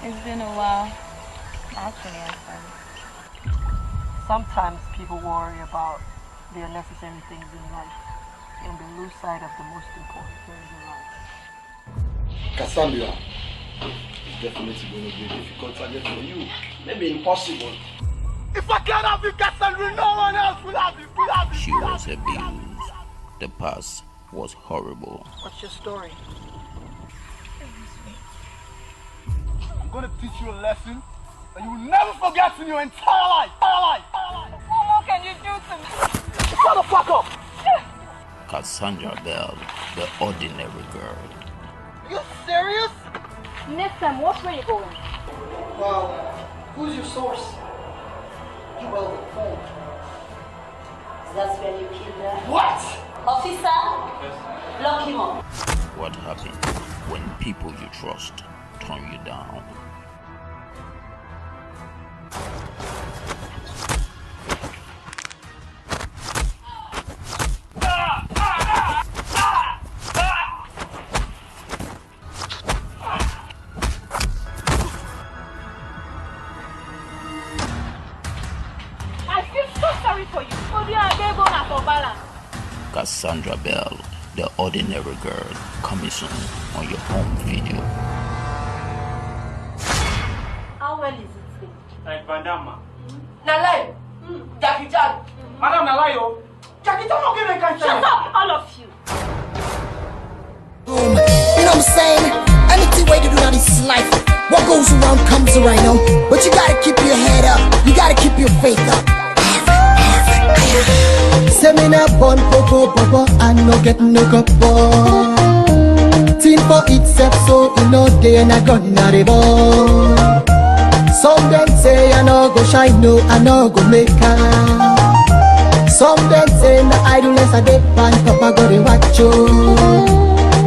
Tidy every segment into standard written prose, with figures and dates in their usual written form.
It's been a while. Actually, I said. Sometimes people worry about the unnecessary things in life and they lose sight of the most important things in life. Cassandra, it's definitely going to be a difficult target for you. Maybe impossible. If I can't have you, Cassandra, no one else will have you. She was abused. The past was horrible. What's your story? I'm going to teach you a lesson that you will never forget in your entire life. What more can you do to me? Shut the fuck up! Cassandra Bell, the ordinary girl. Are you serious? Next time, watch where you're going. Well, who's your source? You will be phone. That's when you kill her. What? Officer, lock him up. What happens when people you trust turn you down? I feel so sorry for you. Oh, dear, I gave on for balance. Cassandra Bell, the ordinary girl, coming soon on your home video. How well is it? Like Vandama. Nalai, Jackie Chan. Madam Nalayo. Jackie, don't give me a Shut up, all of you. You know what I'm saying? Anything way to do that is life. What goes around comes around, you know? But you gotta keep your head up. You gotta keep your faith up. Seminar born popo popo and no get no couple. Team for itself, so you know they and I gonna the ball. Some them say I no go shine, no I no go make her. Some them say na idleness I dey pan, Papa go dey watch you.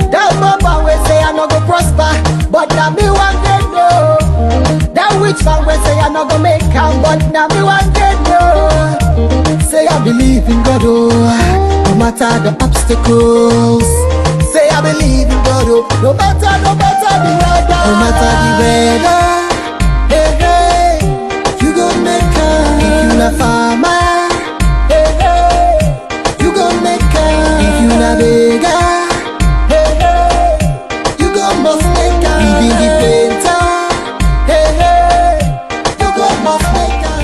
That papa will say I no go prosper, but now me one get no. That witch man will say I no go make am, but now me one get no. Say I believe in God, oh, no matter the obstacles. Say I believe in God, oh, no matter the weather, no matter the weather. Hey, hey, you gon' make her. If you not farmer, hey, hey, you gon' make her. If you not beggar, hey, hey, you gon' must make her. Even the painter, hey, hey, you gon' must make her.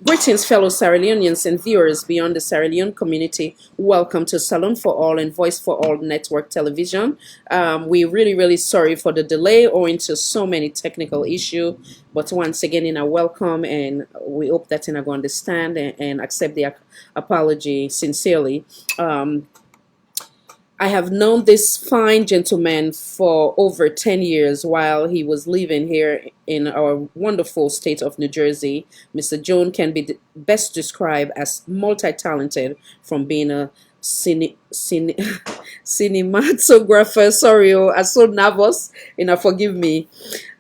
Greetings, fellow Sierra Leoneans and viewers beyond the Sierra Leone community. Welcome to Salon for All and Voice for All Network Television. We're really sorry for the delay owing to so many technical issues. But once again, in a welcome, and we hope that you go understand and accept the apology sincerely. I have known this fine gentleman for over 10 years while he was living here in our wonderful state of New Jersey. Mr. Jones can be best described as multi-talented, from being a cinematographer, sorry, I'm so nervous, forgive me,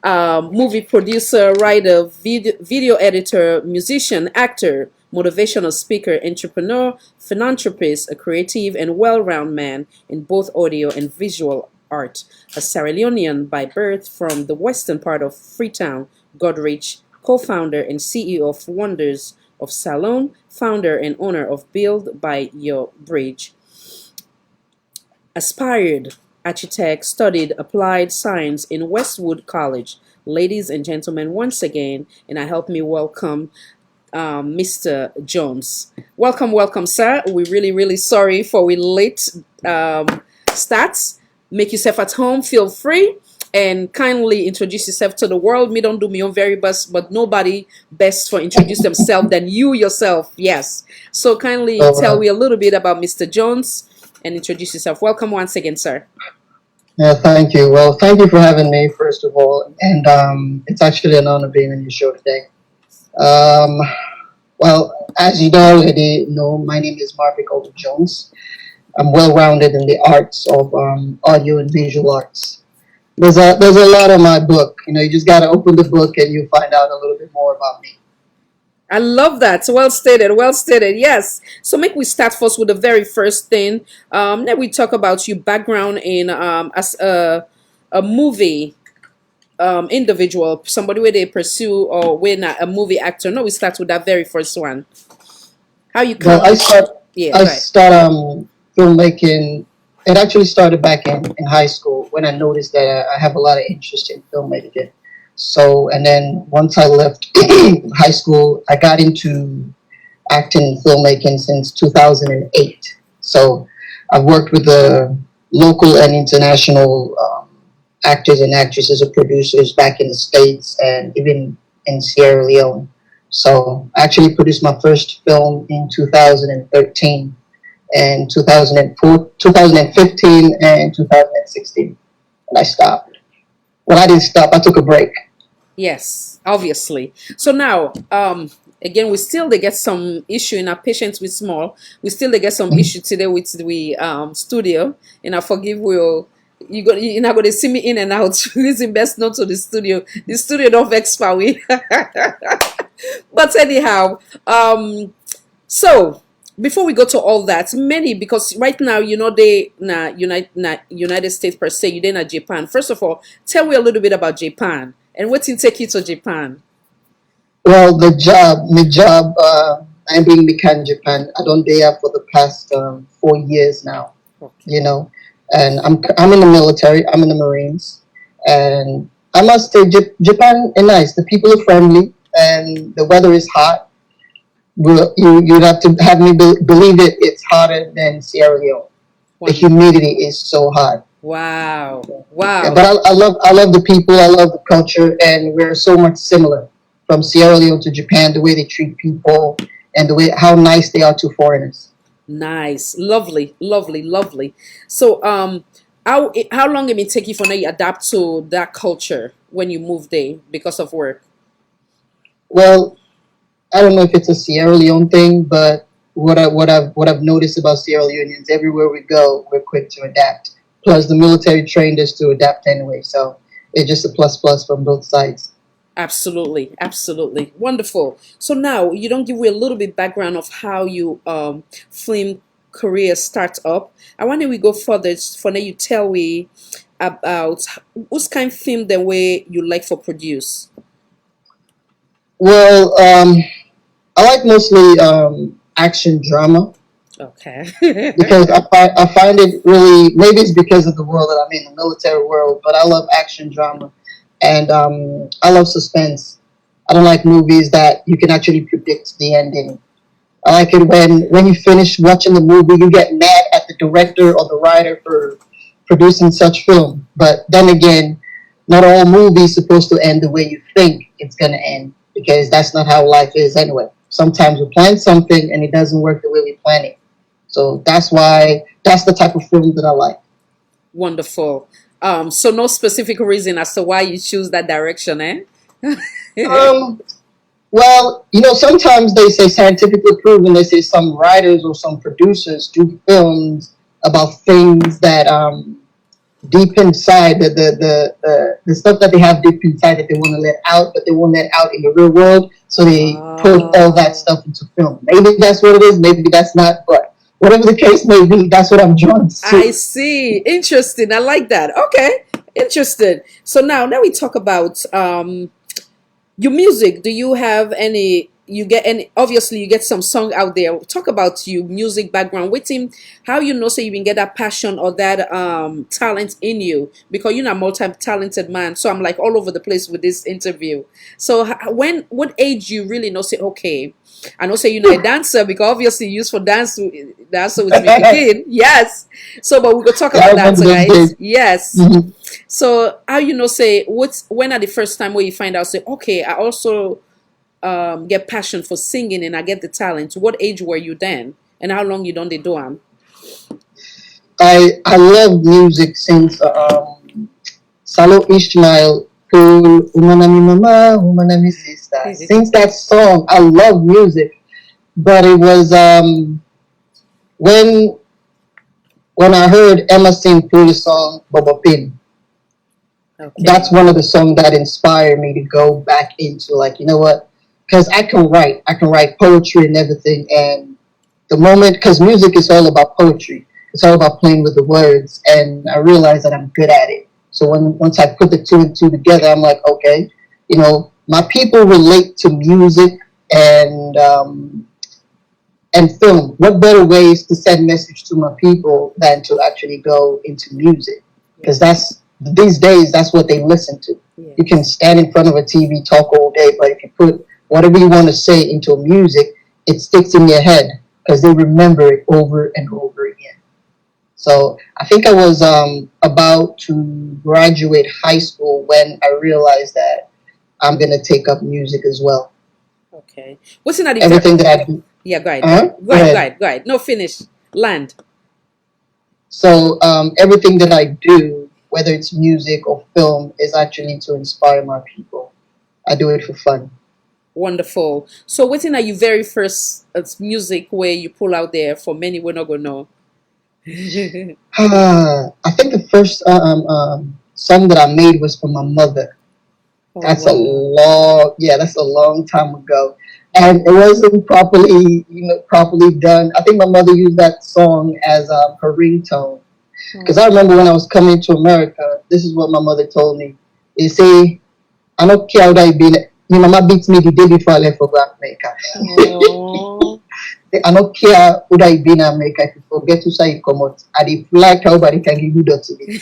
movie producer, writer, video editor, musician, actor, motivational speaker, entrepreneur, philanthropist, a creative and well-rounded man in both audio and visual art. A Sierra Leonean by birth from the western part of Freetown, Goderich, co-founder and CEO of Wonders of Salon, founder and owner of Build by Your Bridge. Aspired architect, studied applied science in Westwood College. Ladies and gentlemen, once again, and I help me welcome Mr. Jones. Welcome, sir. We're really sorry for we late starts. Make yourself at home, feel free, and kindly introduce yourself to the world. Me don't do me own very best, but nobody best for introduce themselves than you yourself. Yes. So kindly tell me a little bit about Mr. Jones and introduce yourself. Welcome once again, sir. Yeah, thank you. Well, thank you for having me, first of all. And it's actually an honor being on your show today. Um, well, as you already know, my name is Marvic Olu Jones. I'm well rounded in the arts of audio and visual arts. There's a lot of my book. You know, you just got to open the book and you find out a little bit more about me. I love that. Well stated. Well stated. Yes. So make we start first with the very first thing. Then we talk about your background in as a movie individual, somebody where they pursue or when a movie actor. No, we start with that very first one. How you come? Well, I right. start filmmaking. It actually started back in high school when I noticed that I have a lot of interest in filmmaking. So, and then once I left high school, I got into acting and filmmaking since 2008. So, I've worked with the local and international actors and actresses and producers back in the States and even in Sierra Leone. So, I actually produced my first film in 2013 and 2004, 2015 and 2016. And I stopped. Well, I didn't stop. I took a break. Yes, obviously. So now, again, we still they get some issue in our patience with small. We still they get some issue today with the studio. And I forgive will you're not gonna see me in and out. Listen best not to the studio. The studio don't vex for we. But anyhow, so before we go to all that, many because right now you know they United States per se, you didn't Japan. First of all, tell me a little bit about Japan and what did take you to Japan. Well, my job, I'm being mechanic in Japan. I don't there for the past 4 years now. Okay. You know, and I'm in the military. I'm in the Marines, and I must say, Japan is nice. The people are friendly, and the weather is hot. Well, you'd have to have me believe it. It's hotter than Sierra Leone. The humidity is so hot. Wow! Yeah, Wow! but I love the people. I love the culture, and we're so much similar from Sierra Leone to Japan. The way they treat people and the way how nice they are to foreigners. Nice, lovely, lovely, lovely. So, how long did it take you for you adapt to that culture when you moved there because of work? Well, I don't know if it's a Sierra Leone thing, but what I've noticed about Sierra Leoneans, everywhere we go, we're quick to adapt. Plus, the military trained us to adapt anyway, so it's just a plus plus from both sides. Absolutely, absolutely, wonderful. So now you don't give me a little bit background of how you film career start up. I want to we go further. For now, you tell me about whose kind of film the way you like for produce. Well, I like mostly action drama Okay. because I find it really, maybe it's because of the world that I'm in, the military world, but I love action drama and I love suspense. I don't like movies that you can actually predict the ending. I like it when you finish watching the movie, you get mad at the director or the writer for producing such film. But then again, not all movies supposed to end the way you think it's gonna end because that's not how life is anyway. Sometimes we plan something and it doesn't work the way we plan it. So that's the type of film that I like. Wonderful. So no specific reason as to why you choose that direction, eh? Um, well, you know, sometimes they say scientifically proven. They say some writers or some producers do films about things that deep inside the stuff that they have deep inside that they want to let out, but they won't let out in the real world. So they put all that stuff into film. Maybe that's what it is. Maybe that's not. But whatever the case may be, that's what I'm drawn to. I see. Interesting. I like that. Okay. Interesting. So now we talk about your music. Do you have any you get, and obviously you get some song out there. Talk about you music background with him, how you know so you can get that passion or that talent in you, because you're not multi-talented man. So I'm like all over the place with this interview. So when what age you really know say okay, I know say you're not a dancer because obviously you used for dancer with Mickey Kid. Yes. So but we could talk Yeah, I about that, remember those right? days. Yes. Mhm. So how you know say what's when are the first time where you find out say okay I also get passion for singing and I get the talent. What age were you then, and how long you done the do am? I love music since Salo Ishmael, who Umanami Mama, Umanami Sister, sings that song. I love music, but it was when when I heard Emma sing through the song Bobo Pin. That's Okay. one of the songs that inspired me to go back into like, you know what? Because I can write poetry and everything. And the moment, because music is all about poetry, it's all about playing with the words. And I realized that I'm good at it. So once I put the two and two together, I'm like, okay, you know, my people relate to music and film. What better ways to send message to my people than to actually go into music? Because that's these days that's what they listen to. You can Yes. stand in front of a TV, talk all day, but if you put whatever you want to say into music, it sticks in your head because they remember it over and over again. So I think I was about to graduate high school when I realized that I'm gonna take up music as well. Okay. What's in the Everything that I do. yeah, go ahead, go Uh-huh. ahead. Go Go ahead, go ahead. ahead, go ahead. No finish. Land. So everything that I do, whether it's music or film, is actually to inspire my people. I do it for fun. Wonderful. So what's in you very first music where you pull out there for many we're not gonna know. I think the first song that I made was for my mother. Oh That's a wow. long, yeah, that's a long time ago, and it wasn't properly, properly done. I think my mother used that song as her ringtone. Because I Oh, remember when I was coming to America, this is what my mother told me. They say, I don't care how I been. My mama beats me the day before I left for America. oh. I don't care who I been in America. If you forget to say it come out, I did like how body can give you that to me.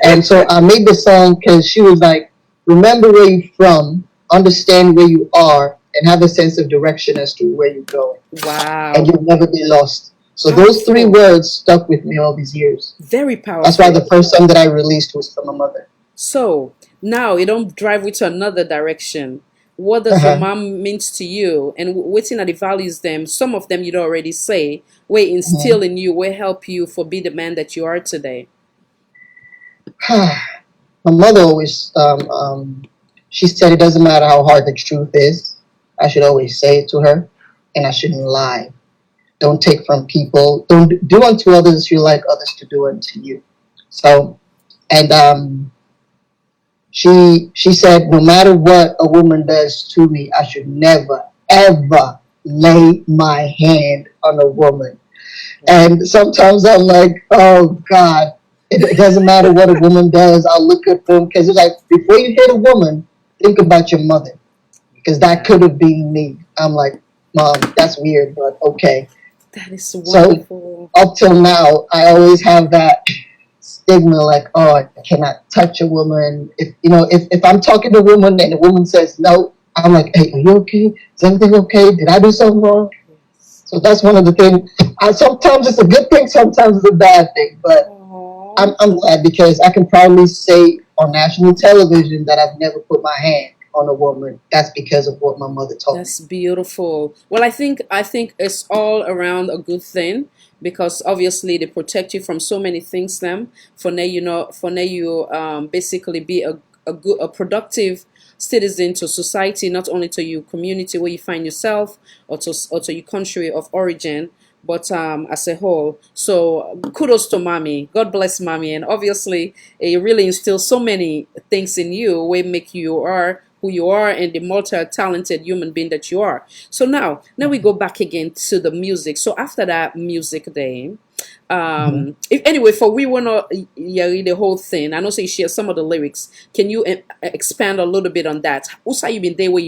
And so I made the song because she was like, remember where you're from, understand where you are, and have a sense of direction as to where you're going. And Wow. you'll never be lost. So those three Powerful. words stuck with me all these years. Very That's why the powerful. first song that I released was for my mother. So now you don't drive with to another direction. What does your Uh-huh. mom means to you, and what's in the values them? Some of them you don't already say. Will instill Mhm. in you, will help you for be the man that you are today. My mother always, she said it doesn't matter how hard the truth is. I should always say it to her, and I shouldn't lie. Don't take from people. Don't do unto others as you like others to do unto you. So, and she said, no matter what a woman does to me, I should never ever lay my hand on a woman. And sometimes I'm like, oh God, it doesn't matter what a woman does. I'll look at them because it's like before you hit a woman, think about your mother because that Yeah, could have been me. I'm like, Mom, that's weird, but okay. that is So wonderful. up till now, I always have that stigma like, oh, I cannot touch a woman. If I'm talking to a woman and the woman says no, I'm like, hey, are you okay? Is everything okay? Did I do something wrong? Yes. So that's one of the things. Sometimes it's a good thing, sometimes it's a bad thing. But Oh, I'm glad because I can proudly say on national television that I've never put my hand on a woman. That's because of what my mother taught me. that's beautiful. Well, I think it's all around a good thing because obviously they protect you from so many things. Them for now, for now you basically be a productive citizen to society, not only to your community where you find yourself or to your country of origin, but as a whole. So kudos to mommy. God bless mommy, and obviously it really instills so many things in you, what make you are who you are and the multi-talented human being that you are. So now we go back again to the music. So after that music day, Anyway, for we wanna read the whole thing. I know say share some of the lyrics. Can you expand a little bit on that? Also, you been there where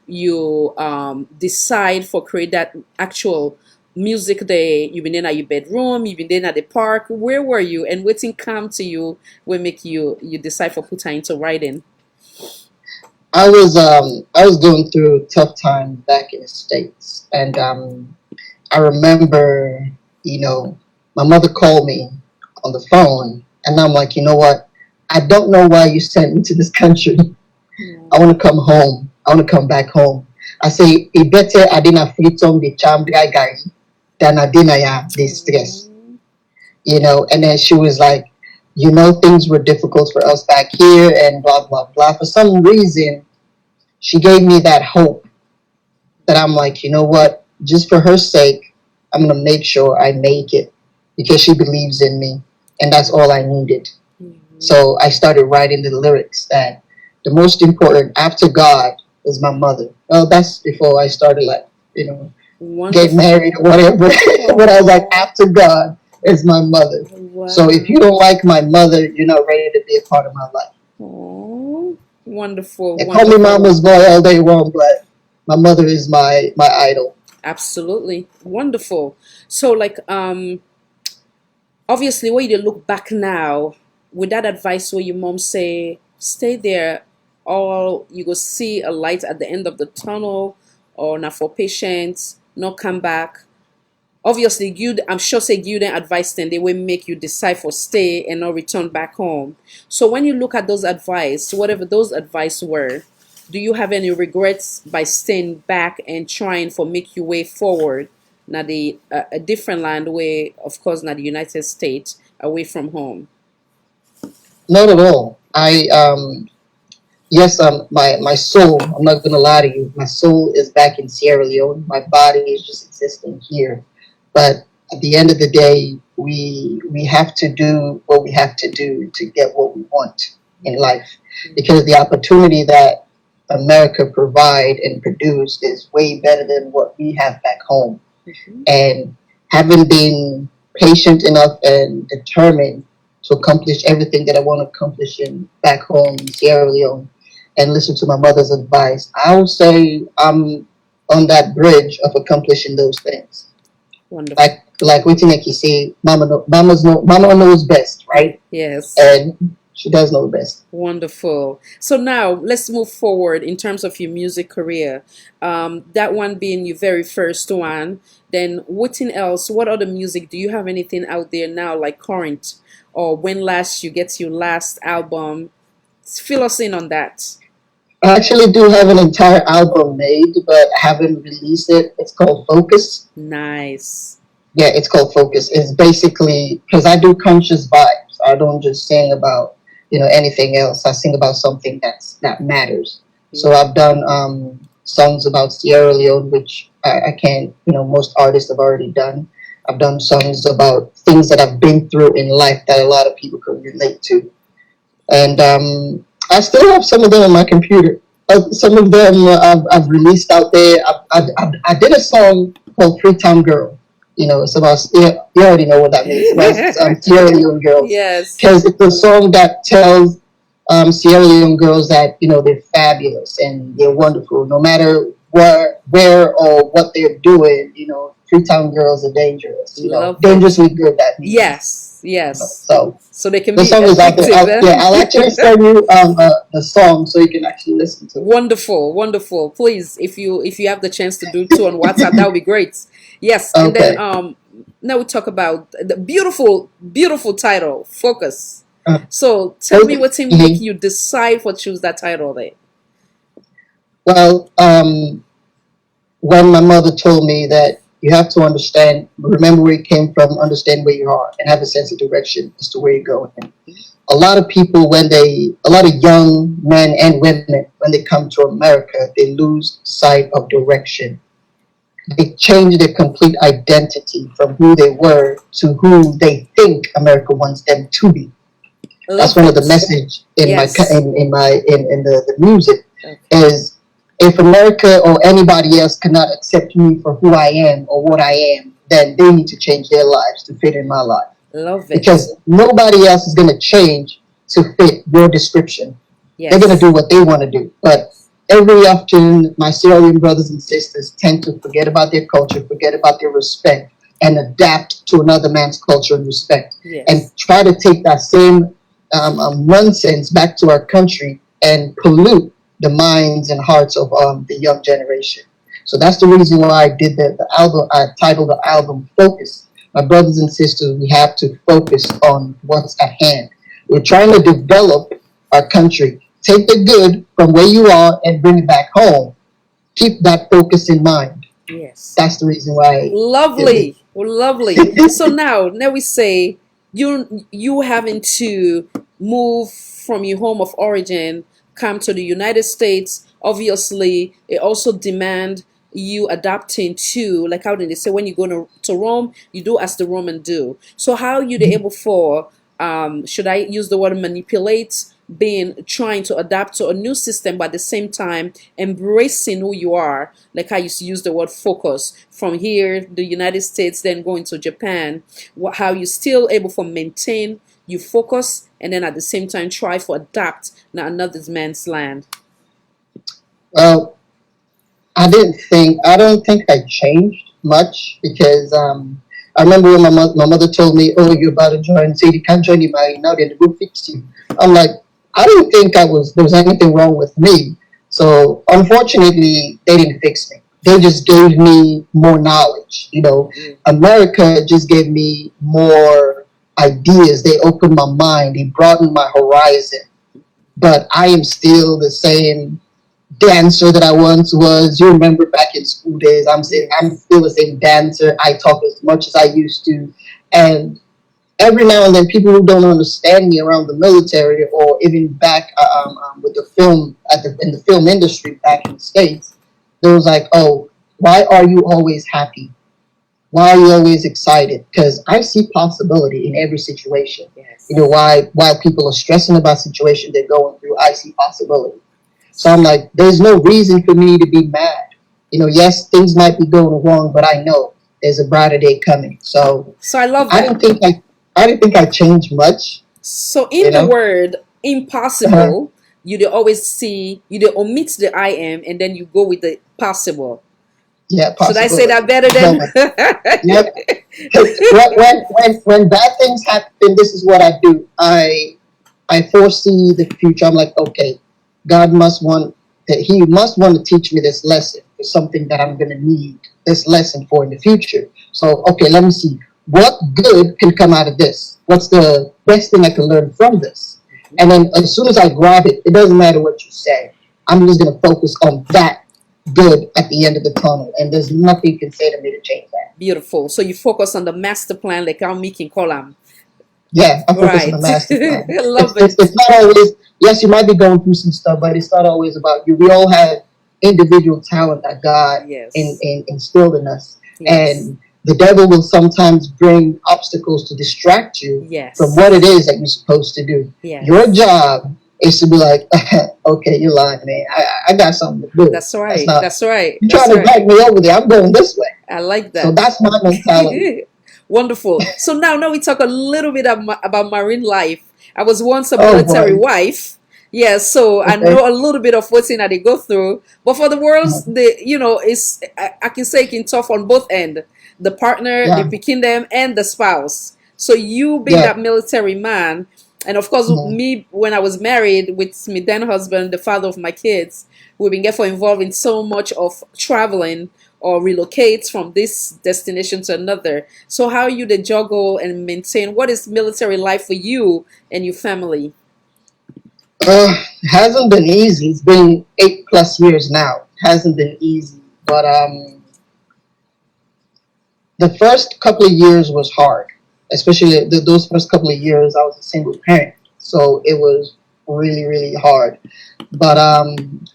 you decide for create that actual music day. You been in at your bedroom. You been in at the park. Where were you? And what thing come to you will make you decide for put into writing? I was going through a tough time back in the States, and I remember, my mother called me on the phone, and I'm like, you know what? I don't know why you sent me to this country. I want to come home. I want to come back home. I say, it better I didn't freedom the charm guy than I didn't the stress, And then she was like, things were difficult for us back here, and blah blah blah. For some reason, she gave me that hope that I'm like, you know what? Just for her sake, I'm gonna make sure I make it because she believes in me, and that's all I needed. So I started writing the lyrics that the most important after God is my mother. Well, that's before I started get married or whatever. But I was like, after God is my mother. Wow. So if you don't like my mother, you're not ready to be a part of my life. Oh, wonderful. They call me mama's boy all day long, but my mother is my idol. Absolutely wonderful. So obviously when you look back now with that advice where your mom say stay there or you go see a light at the end of the tunnel or not for patients not come back, obviously I'm sure say you then advice then they will make you decide for stay and not return back home. So when you look at those advice, whatever those advice were, do you have any regrets by staying back and trying for make your way forward now the a different land way, of course, not the United States, away from home? Not at all. Yes, my soul, I'm not gonna lie to you, my soul is back in Sierra Leone. My body is just existing here. But at the end of the day, we have to do what we have to do to get what we want in life. Because the opportunity that America provide and produce is way better than what we have back home. And having been patient enough and determined to accomplish everything that I want to accomplish in back home in Sierra Leone and listen to my mother's advice, I would say I'm on that bridge of accomplishing those things. Wonderful. Like what you say, mama knows best, right? Yes. And she does know best. Wonderful. So now let's move forward in terms of your music career. That one being your very first one. Then what else? What other music? Do you have anything out there now like current? Or when last you get your last album? Fill us in on that. I actually do have an entire album made, but I haven't released it. It's called Focus. Nice. Yeah, it's called Focus. It's basically because I do conscious vibes. I don't just sing about anything else. I sing about something that matters. So I've done songs about Sierra Leone, which I can't. Most artists have already done. I've done songs about things that I've been through in life that a lot of people could relate to, and I still have some of them on my computer. Some of them I've released out there. I did a song called Freetown Girl. It's about, you already know what that means. It's about Sierra Leone girls. Yes. Because it's a song that tells Sierra Leone girls that, they're fabulous and they're wonderful. No matter where or what they're doing, Freetown girls are dangerous. Dangerously good, that means. Yes. So they can the be song is out there. effective. I'll actually send you the song so you can actually listen to it. Wonderful. Please, if you have the chance to do too on WhatsApp, that would be great. Yes. Okay. And then now we talk about the beautiful title, Focus. So tell me what make you decide for choose that title there. Well, when my mother told me that you have to remember where you came from, understand where you are, and have a sense of direction as to where you're going. A lot of people, a lot of young men and women, when they come to America, they lose sight of direction. They change their complete identity from who they were to who they think America wants them to be. That's one of the message in the music is, if America or anybody else cannot accept me for who I am or what I am, then they need to change their lives to fit in my life. Love it. Because nobody else is going to change to fit your description. Yes. They're going to do what they want to do. But every often, my Sierra Leone brothers and sisters tend to forget about their culture, forget about their respect, and adapt to another man's culture and respect. Yes. And try to take that same nonsense back to our country and pollute the minds and hearts of the young generation. So that's the reason why I did the album. I titled the album Focus. My brothers and sisters, we have to focus on what's at hand. We're trying to develop our country. Take the good from where you are and bring it back home. Keep that focus in mind. Yes. That's the reason why. Lovely. Lovely. So now we say you having to move from your home of origin, come to the United States. Obviously, it also demand you adapting to, like how they say, when you go to Rome, you do as the Roman do. So how you able for, should I use the word manipulate, trying to adapt to a new system, but at the same time embracing who you are, like I used to use the word focus from here, the United States, then going to Japan, how you still able to maintain you focus and then at the same time try to adapt now another man's land. Well, I don't think I changed much because I remember when my mother told me, "Oh, you're about to join, say you can't join anybody now, then we'll fix you." I'm like, I didn't think there was anything wrong with me. So unfortunately, they didn't fix me. They just gave me more knowledge. You know, America just gave me more ideas. They opened my mind. They broadened my horizon. But I am still the same dancer that I once was. You remember back in school days, I'm still the same dancer. I talk as much as I used to. And every now and then, people who don't understand me around the military or even back with the film in the film industry back in the States, they was like, "Oh, why are you always happy? Why are you always excited?" Because I see possibility in every situation. Yes. You know, while people are stressing about situations they're going through, I see possibility. So I'm like, there's no reason for me to be mad. You know, yes, things might be going wrong, but I know there's a brighter day coming. So I love that. I didn't think I changed much. So in the word impossible, you always see, you omit the I am and then you go with the possible. Yeah, possible. Should I say that better then? Yep. When bad things happen, this is what I do. I foresee the future. I'm like, okay, God must want that. He must want to teach me this lesson. It's something that I'm going to need this lesson for in the future. So, okay, let me see. What good can come out of this? What's the best thing I can learn from this? And then as soon as I grab it, it doesn't matter what you say. I'm just going to focus on that good at the end of the tunnel. And there's nothing you can say to me to change that. Beautiful. So you focus on the master plan, like how Mickey call him. Yeah, I'm focused on the master plan. I love it. It's not always, yes, you might be going through some stuff, but it's not always about you. We all have individual talent that God instilled in us. Yes. And the devil will sometimes bring obstacles to distract you from what it is that you're supposed to do. Yes. Your job is to be like, okay, you're lying, man. I got something to do. That's right. That's right. You're trying to drag me over there. I'm going this way. I like that. So that's my mentality. Wonderful. So now we talk a little bit about marine life. I was once a military wife. Yeah, so I know a little bit of what's in that they go through. But for the world's, it's I can say it can tough on both ends. The partner, the picking them, and the spouse. So you being that military man, and of course me when I was married with my then husband, the father of my kids, we've been involved in so much of traveling or relocates from this destination to another. So how you juggle and maintain, what is military life for you and your family? It hasn't been easy. It's been 8+ years now. It hasn't been easy, but the first couple of years was hard, especially those first couple of years. I was a single parent, so it was really, really hard. But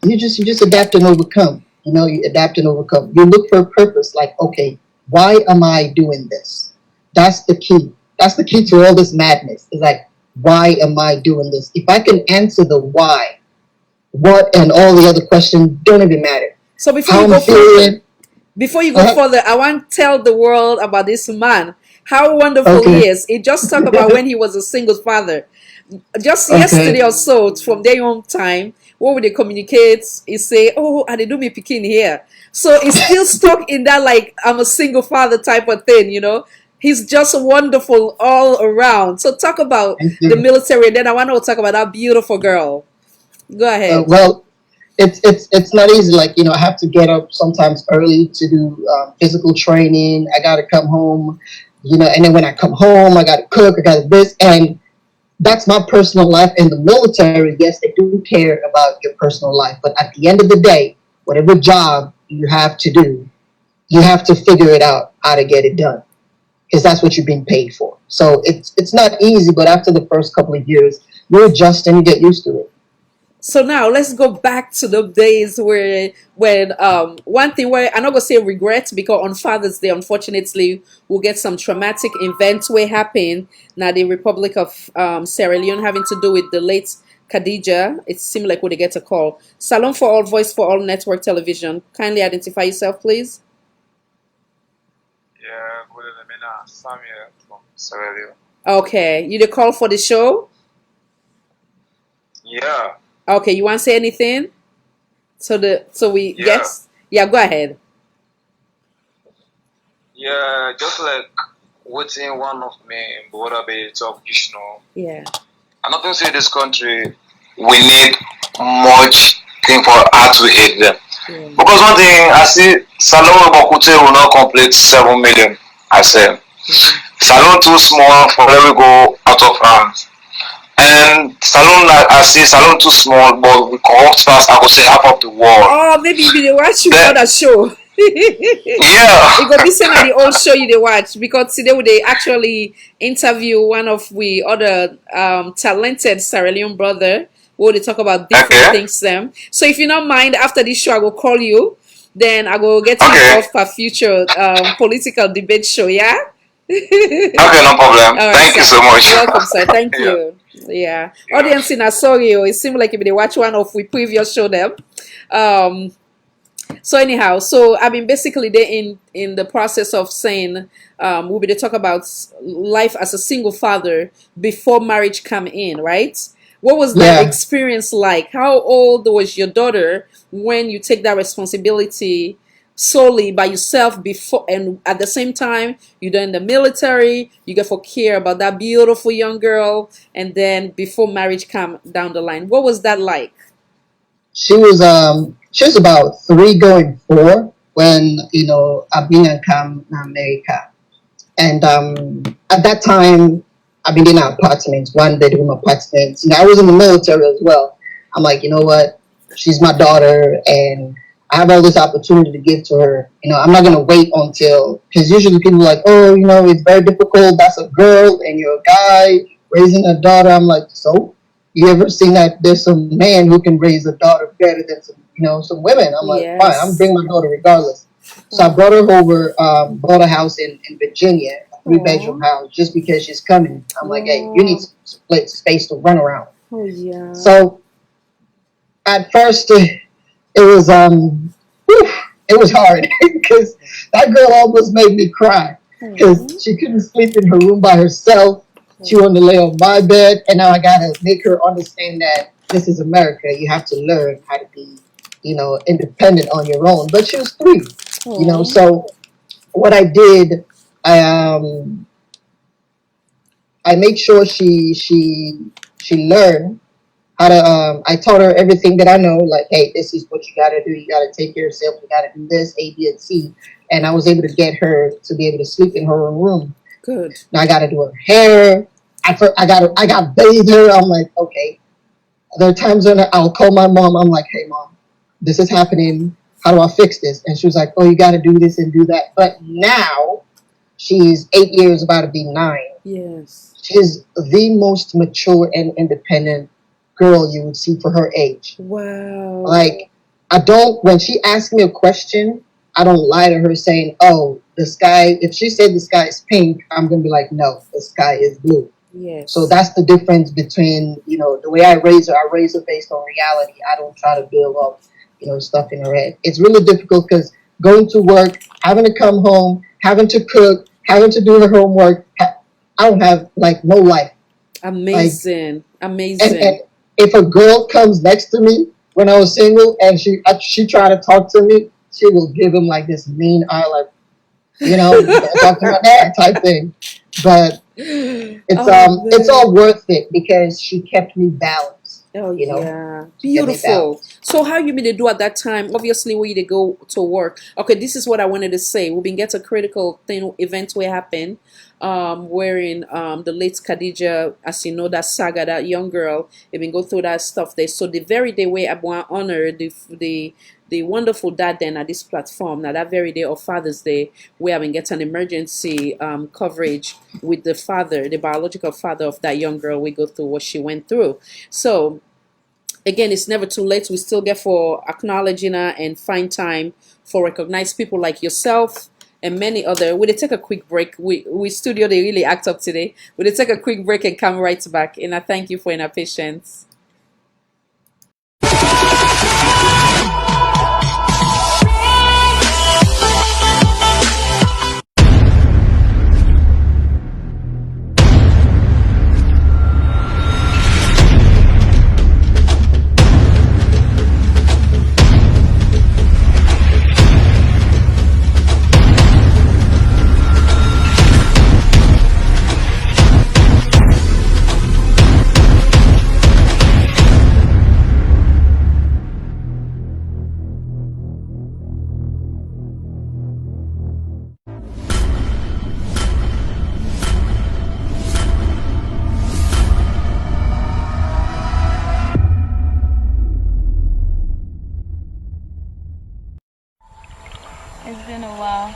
you just adapt and overcome. You know, you adapt and overcome. You look for a purpose. Like, okay, why am I doing this? That's the key. That's the key to all this madness. It's like, why am I doing this? If I can answer the why, what and all the other questions don't even matter. So before you go further, Before you go further, I want to tell the world about this man. How wonderful he is. He just talked about when he was a single father. Just yesterday or so, from their own time, what would they communicate? He say, "Oh, and they do me picking here." So he's still stuck in that like I'm a single father type of thing, you know. He's just wonderful all around. So talk about the military, and then I want to talk about that beautiful girl. Go ahead. Well, it's not easy. Like, I have to get up sometimes early to do physical training. I got to come home, and then when I come home, I got to cook. I got to this, and that's my personal life. In the military, yes, they do care about your personal life, but at the end of the day, whatever job you have to do, you have to figure it out how to get it done, because that's what you're being paid for. So it's not easy, but after the first couple of years, you adjust and you get used to it. So now let's go back to the days where when one thing where I'm not gonna say regret, because on Father's Day, unfortunately, we'll get some traumatic events where happen now the Republic of Sierra Leone having to do with the late Khadija. It seemed like when they get a call. Salon for All, Voice for All Network Television. Kindly identify yourself, please. Yeah, good evening. Samuel from Sierra Leone. Okay, you the call for the show? Yeah. Okay, you want to say anything? Yes? Yeah, go ahead. Yeah, just like waiting one of me in Borabe talk, Yeah. I'm not going to say this country, we need much thing for her to hate them. Yeah. Because one thing, I see Salon Bokute will not complete 7 million, I said. Salon too small for let me go out of hands. And Salon, I see Salon too small, but we corrupt fast, I could say half of the world. Oh, maybe you dey watch you other show. Yeah. It go be same like the old show you dey watch, because today they actually interview one of we other talented Sierra Leone brother where they talk about different things them. So if you don't mind, after this show I will call you, then I will get you involved for future political debate show, yeah? Okay, no problem. Right, thank you so much. You're welcome, sir. Thank you. Yeah. Audience in Asorio, it seemed like if they watch one of we previous show them. So anyhow, so I mean basically they in the process of saying we'll be to talk about life as a single father before marriage come in, right? What was that experience like? How old was your daughter when you take that responsibility solely by yourself before, and at the same time you're in the military, you get for care about that beautiful young girl, and then before marriage come down the line? What was that like? She was about 3 going 4 when Abina came to America, and at that time I've been in an apartment, 1-bedroom apartment. I was in the military as well. I'm like, you know what? She's my daughter, and I have all this opportunity to give to her. I'm not gonna wait until, because usually people are like, oh, it's very difficult. That's a girl, and you're a guy raising a daughter. I'm like, so you ever seen that there's some man who can raise a daughter better than some women? I'm like, fine, I'm bringing my daughter regardless. So I brought her over, bought a house in Virginia, a 3-bedroom house, just because she's coming. I'm like, hey, you need split space to run around. Oh yeah. So at first it was hard because that girl almost made me cry because she couldn't sleep in her room by herself. She wanted to lay on my bed, and now I gotta make her understand that this is America. You have to learn how to be, independent on your own. But she was 3, So what I did, I made sure she learned how to. I taught her everything that I know. Like, hey, this is what you gotta do. You gotta take care of yourself. You gotta do this, A, B, and C. And I was able to get her to be able to sleep in her own room. Good. Now I gotta do her hair. I got bathed her. I'm like, okay. There are times when I'll call my mom. I'm like, hey mom, this is happening. How do I fix this? And she was like, oh, you gotta do this and do that. But now she's 8 years, about to be 9. Yes. She's the most mature and independent girl you would see for her age. Wow. Like, when she asks me a question, I don't lie to her saying, oh, the sky, if she said the sky is pink, I'm going to be like, no, the sky is blue. Yes. So that's the difference between, the way I raise her based on reality. I don't try to build up, stuff in her head. It's really difficult because going to work, having to come home, having to cook, having to do her homework. I don't have like no life. Amazing, And if a girl comes next to me when I was single and she tried to talk to me, she will give him like this mean eye, like, you know, talk to my dad type thing. But it's all worth it because she kept me balanced. Oh you know, yeah, she kept me beautiful. balanced. So how you mean to do at that time? Obviously, we to go to work. Okay, this is what I wanted to say. We've been get a critical thing event where happen, wherein the late Khadija, as you know, that saga, that young girl, they been go through that stuff there. So the very day where I want to honor the wonderful dad then at this platform. Now that very day of Father's Day, we have been getting emergency coverage with the father, the biological father of that young girl. We go through what she went through. So again, it's never too late. We still get for acknowledging her and find time for recognize people like yourself and many other. We'll take a quick break. We studio, they really act up today. We'll take a quick break and come right back. And I thank you for your patience. It's been a while.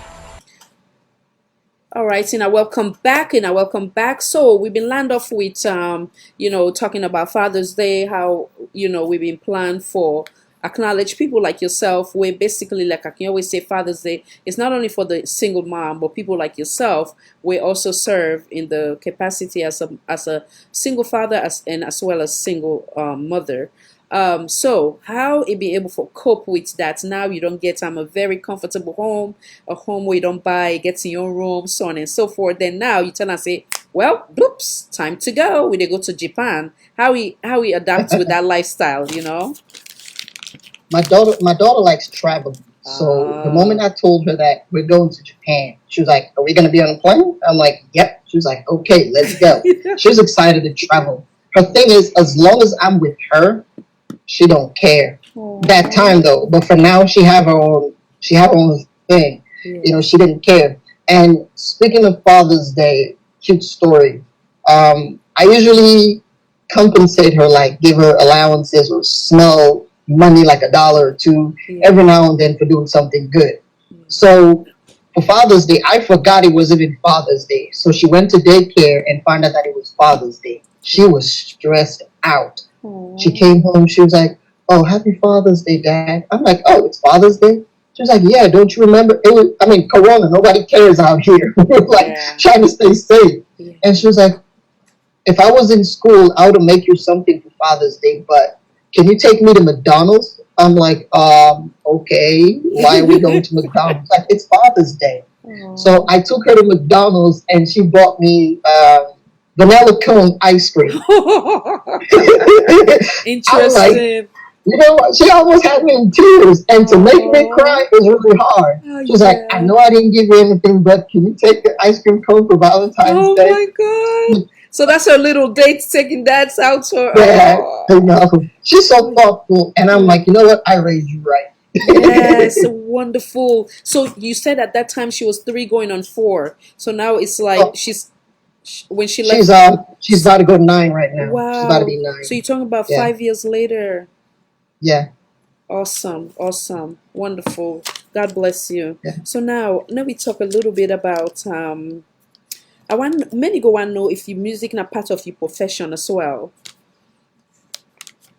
All right, and I welcome back, So we've been land off with, talking about Father's Day, how, we've been planned for acknowledge people like yourself, where basically, like I can always say, Father's Day is not only for the single mom, but people like yourself, we also serve in the capacity as a single father as well as single mother. So how it be able to cope with that? Now you don't get a very comfortable home, a home where you don't buy, gets in your room, so on and so forth. Then now you tell and say, well, oops, time to go. We they go to Japan. How we adapt with that lifestyle, My daughter likes traveling. So the moment I told her that we're going to Japan, she was like, "Are we going to be on a plane?" I'm like, "Yep." She was like, "Okay, let's go." She was excited to travel. Her thing is, as long as I'm with her, she don't care. That time though, but for now, she have her own thing. She didn't care. And speaking of Father's Day, cute story. I usually compensate her, like give her allowances or small money, like $1 or $2 every now and then for doing something good. So for Father's Day, I forgot it was even Father's Day. So she went to daycare and found out that it was Father's Day. She was stressed out. She came home. She was like, "Oh, happy Father's Day, Dad." I'm like, "Oh, it's Father's Day?" She was like, "Yeah, don't you remember? It was, Corona. Nobody cares out here. We're like trying to stay safe." And she was like, "If I was in school, I would make you something for Father's Day, but can you take me to McDonald's?" I'm like, okay, why are we going to McDonald's? Like, it's Father's Day. So I took her to McDonald's and she bought me vanilla cone ice cream. Interesting. Like, she almost had me in tears, and to make me cry was really hard. She was like, "I know I didn't give you anything, but can you take the ice cream cone for Valentine's Day?" Oh my God. So that's her little date, taking dads out for. Yeah, she's so thoughtful, and I'm like, you know what? I raised you right. Yes, wonderful. So you said at that time she was 3 going on 4. So now it's like when she left. She's about to go 9 right now. Wow. She's about to be 9. So you're talking about 5 years later. Yeah. Awesome. Wonderful. God bless you. Yeah. So now we talk a little bit about I want many go want to know if your music is part of your profession as well.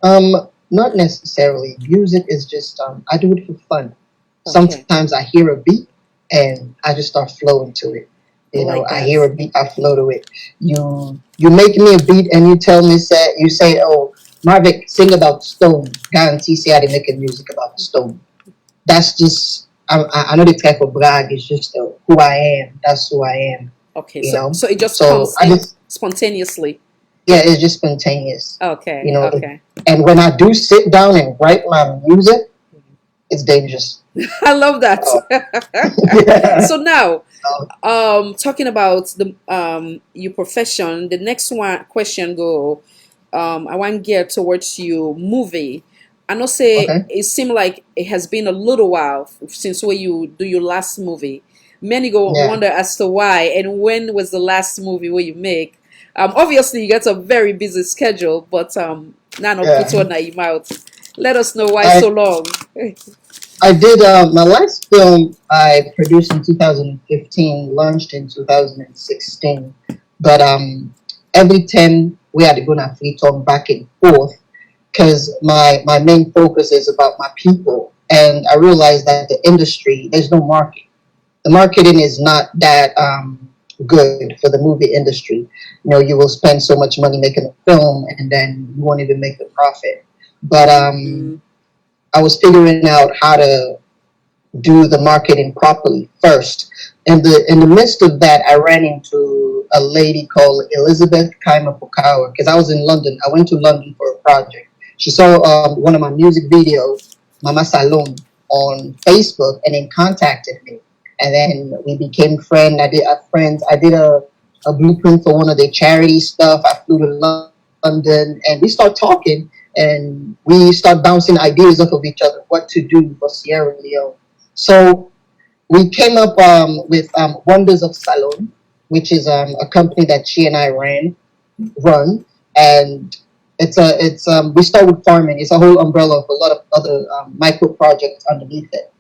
Not necessarily. Music is just I do it for fun. Okay. Sometimes I hear a beat and I just start flowing to it. I hear a beat, I flow to it. You make me a beat and you tell me you say, "Oh, Marvic, sing about stone." Guarantee say I didn't make a music about stone. That's just I know the type of brag is just who I am. That's who I am. Okay, You so know. so it just So comes I in just spontaneously. yeah, it's just spontaneous. Okay, You know. okay. And when I do sit down and write my music, it's dangerous. I love that. Oh. Yeah. So now, So, talking about the your profession, the next one question go. I want to get towards you movie. I know say okay. it seemed like it has been a little while since where you do your last movie. Many go Yeah. wonder as to why and when was the last movie where you make. Obviously you got a very busy schedule, but none of put Yeah. one your mouth. Let us know why so I long. I did my last film I produced in 2015, launched in 2016. But every time we had to go on free talk back and forth because my main focus is about my people, and I realized that the industry there's no market. The marketing is not that good for the movie industry. You know, you will spend so much money making a film, and then you won't even make the profit. But Mm, I was figuring out how to do the marketing properly first. In the midst of that, I ran into a lady called Elizabeth Kaima Pukawa because I was in London. I went to London for a project. She saw one of my music videos, Mama Salon, on Facebook, and then contacted me. And then we became friends. I did a friends. I did a blueprint for one of their charity stuff. I flew to London, and we start talking, and we start bouncing ideas off of each other, what to do for Sierra Leone. So we came up with Wonders of Salon, which is a company that she and I run, and we start with farming. It's a whole umbrella of a lot of other micro projects underneath it.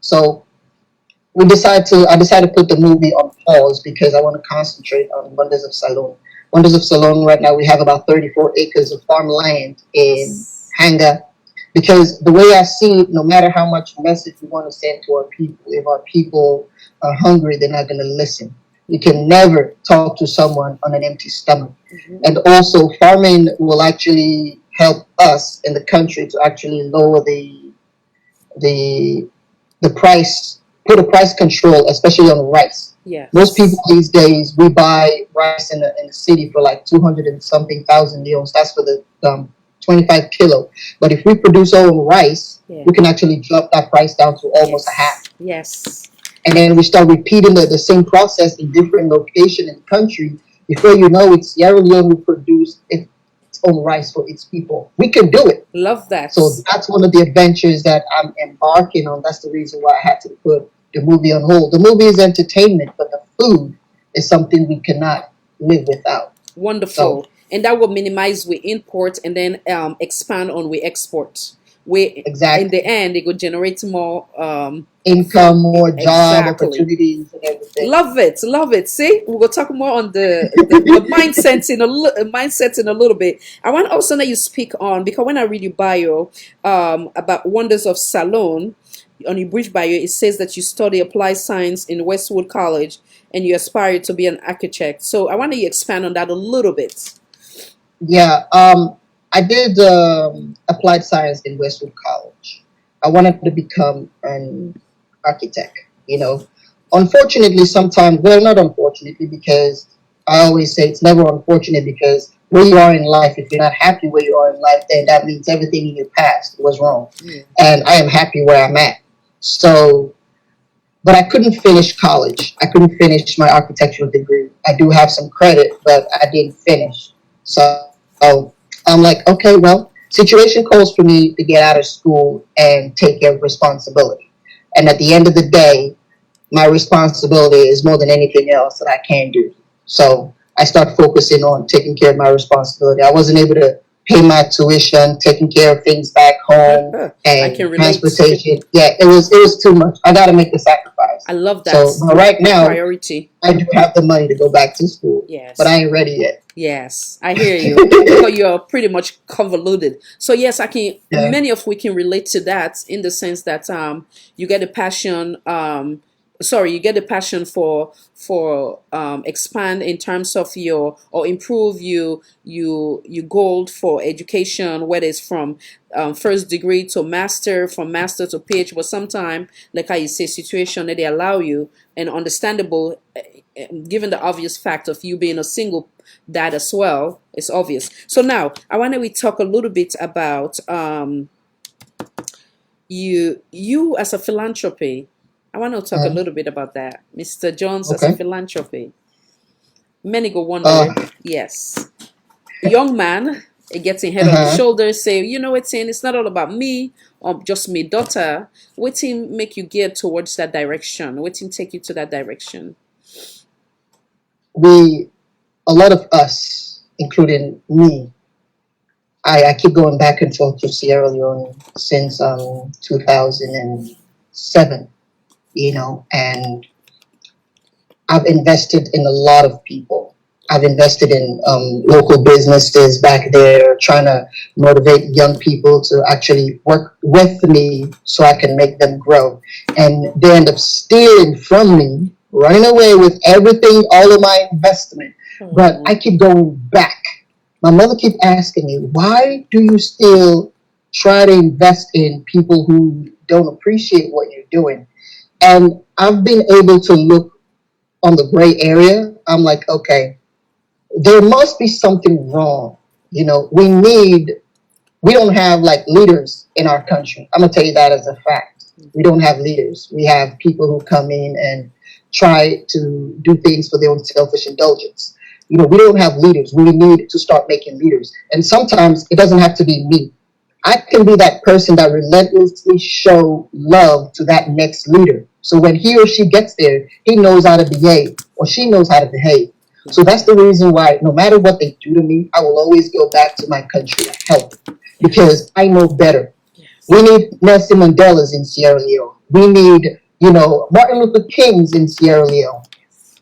So I decided to put the movie on pause because I want to concentrate on Wonders of Salon. Wonders of Salon right now we have about 34 acres of farmland in yes. Hanga, because the way I see it, no matter how much message we want to send to our people, if our people are hungry, they're not going to listen. You can never talk to someone on an empty stomach. Mhm. And also, farming will actually help us in the country to actually lower the the price, put a price control, especially on rice. Most people Yes. these days, we buy rice in the city for like 200 and something thousand leons. That's for the 25 kilo. But if we produce our own rice, Yeah. we can actually drop that price down to almost a half. Yes. Yes. And then we start repeating the same process in different locations in the country. Before you know it, Sierra Leone will produce its own rice for its people. We can do it. Love that. So that's one of the adventures that I'm embarking on. That's the reason why I had to put the movie on hold. The movie is entertainment, but the food is something we cannot live without. Wonderful. So And that will minimize we import and then expand on we export. We in the exactly, end it will generate more income, more job exactly. opportunities, and everything. Love it, love it. See, we will talk more on the mindset in mindset in a little bit. I want also that you speak on because when I read your bio about Wonders of Salon, on your brief bio, it says that you study applied science in Westwood College and you aspire to be an architect. So I want you to expand on that a little bit. Yeah, I did applied science in Westwood College. I wanted to become an architect. You know, unfortunately, sometimes, well, not unfortunately, because I always say it's never unfortunate because where you are in life, if you're not happy where you are in life, then that means everything in your past was wrong. Yeah. And I am happy where I'm at. So, but I couldn't finish college. I couldn't finish my architectural degree. I do have some credit, but I didn't finish. So I'm like, okay, well, situation calls for me to get out of school and take care of responsibility. And at the end of the day, my responsibility is more than anything else that I can do. So I start focusing on taking care of my responsibility. I wasn't able to pay my tuition, taking care of things back home, I and can relate. transportation. Yeah, it was too much. I got to make the sacrifice. I love that. So, but right now, Priority. I do have the money to go back to school, Yes. but I ain't ready yet. Yes, I hear you because you're pretty much convoluted. So yes, I can. Yeah. Many of we can relate to that in the sense that you get a passion sorry, you get the passion for expand in terms of your, or improve you goal for education, whether it's from first degree to master, from master to PhD, but sometimes, like how you say, situation that they allow you, and understandable, given the obvious fact of you being a single dad as well, it's obvious. So now I want to we talk a little bit about you as a philanthropy. I want to talk a little bit about that, Mr. Jones, as a Okay. philanthropy. Many go wonder, yes, young man, it gets in head on the shoulders, say, you know, it's not all about me or just me daughter. What him make you gear towards that direction? What him take you to that direction? A lot of us, including me, I keep going back and forth to Sierra Leone since 2007, and I've invested in a lot of people. I've invested in local businesses back there, trying to motivate young people to actually work with me so I can make them grow. And they end up stealing from me, running away with everything, all of my investment. But I keep going back. My mother keep asking me, why do you still try to invest in people who don't appreciate what you're doing? And I've been able to look on the gray area. I'm like, okay, there must be something wrong. We don't have like leaders in our country. I'm gonna tell you that as a fact. We don't have leaders. We have people who come in and try to do things for their own selfish indulgence. We don't have leaders. We need to start making leaders. And sometimes it doesn't have to be me. I can be that person that relentlessly show love to that next leader. So when he or she gets there, he knows how to behave or she knows how to behave. So that's the reason why no matter what they do to me, I will always go back to my country and help because I know better. We need Nelson Mandela's in Sierra Leone. We need, Martin Luther King's in Sierra Leone.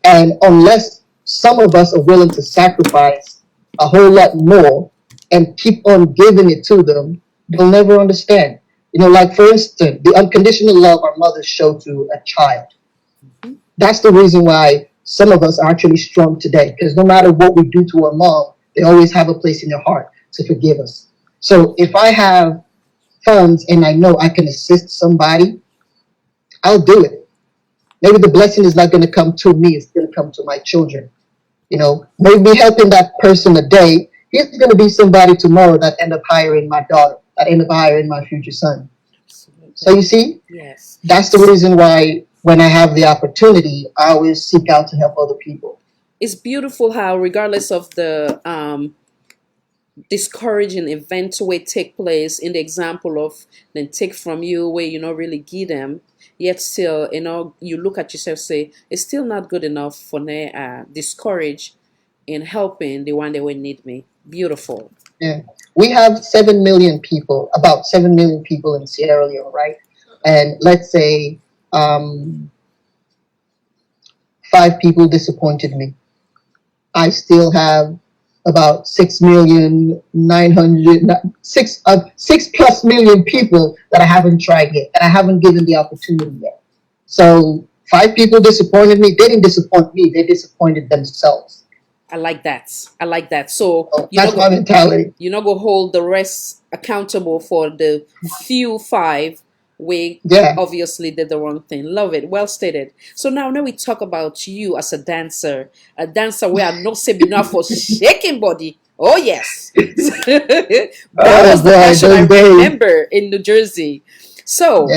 And unless some of us are willing to sacrifice a whole lot more and keep on giving it to them, they'll never understand. Like for instance, the unconditional love our mothers show to a child. That's the reason why some of us are actually strong today, because no matter what we do to our mom, they always have a place in their heart to forgive us. So if I have funds and I know I can assist somebody, I'll do it. Maybe the blessing is not going to come to me, it's going to come to my children. Maybe helping that person a day, he's going to be somebody tomorrow that end up hiring my daughter, that end up hiring my future son. Absolutely. So you see, yes, that's the reason why when I have the opportunity, I always seek out to help other people. It's beautiful how, regardless of the discouraging events where take place, in the example of then take from you where really give them, yet still you look at yourself, say it's still not good enough for me discourage in helping the one that will need me. Beautiful. Yeah, we have 7 million people, about 7 million people in Sierra Leone, right? And let's say 5 people disappointed me. I still have about 6 plus million people that I haven't tried yet, that I haven't given the opportunity yet. So 5 people disappointed me. They didn't disappoint me. They disappointed themselves. I like that. So that's my mentality. You're not going to hold the rest accountable for the few 5 we obviously did the wrong thing. Love it. Well stated. So now we talk about you as a dancer where I'm not saying enough for shaking body. Oh yes. That was the passion I remember in New Jersey. So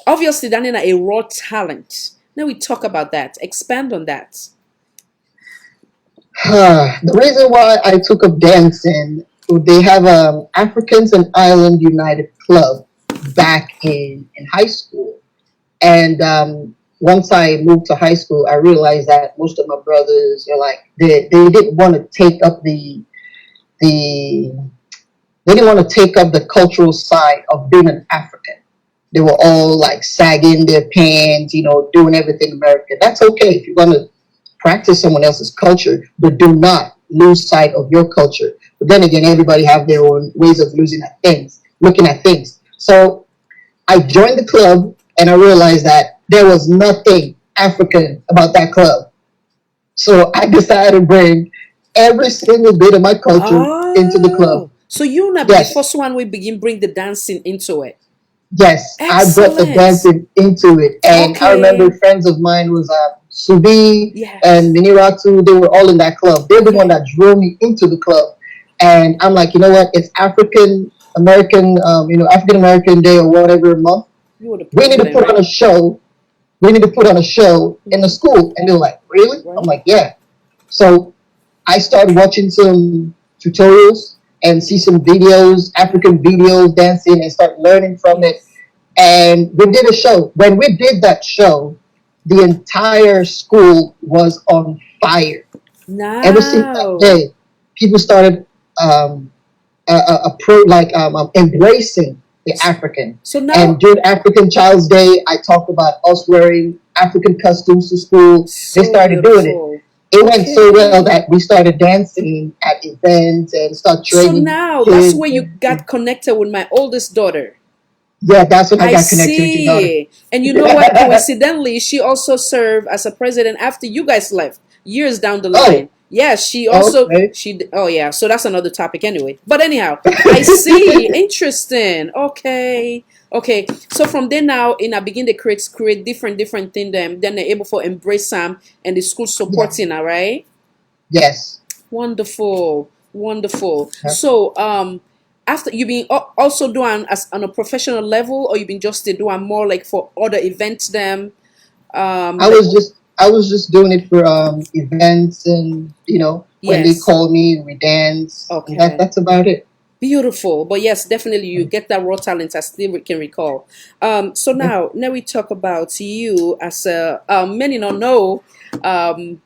obviously Danina a raw talent. Now we talk about that. Expand on that. The reason why I took up dancing, they have Africans and Island United Club back in high school. And once I moved to high school, I realized that most of my brothers are like, they didn't want to take up they didn't want to take up the cultural side of being an African. They were all like sagging their pants, doing everything American. That's okay if you want to practice someone else's culture, but do not lose sight of your culture. But then again, everybody have their own ways of looking at things. So I joined the club and I realized that there was nothing African about that club. So I decided to bring every single bit of my culture into the club. Oh, so you not be the Yes, first one we begin bring the dancing into it. yes, I brought the Excellent. dancing into it, and I remember Okay. friends of mine was Subi and Yes. Miniratu. They were all in that club. They're the one Okay. that drove me into the club, and I'm like, you know what? It's African American, African American Day or whatever month. You were the We need to president, put on right? a show. We need to put on a show in the Hmm. school, and they're like, really? I'm Right. like, yeah. So I started watching some tutorials and see some videos, African Wow. videos, dancing, and start learning from it. Yes. And we did a show. When we did that show, the entire school was on fire. Ever since that Now. day, people started um, embracing the African. So And now, during African Child's Day, I talked about us wearing African costumes to school. They so started doing it. beautiful. It went so well Okay. that we started dancing at events and start So training now that's kids. where you got connected with my oldest daughter. Yeah, that's when I I got connected with your daughter. see. And you know what? Coincidentally, she also served as a president after you guys left, years down the Oh, line. Yes, she also okay. oh yeah, so that's another topic anyway. But anyhow, I see. Interesting. Okay. Okay. So from there now, in I begin to create different thing then they're able for embrace Sam and the school Yeah. supporting her, right? Yes. Wonderful, wonderful. Yeah. So, after you been also doing as on a professional level, or you been just doing more like for other events, them, I like was just I was just doing it for events, and when they yes, call me, we dance, and okay, that's about it. beautiful. But yes, definitely you get that raw talent. I still can recall. So now we talk about you as a many don't know. Um,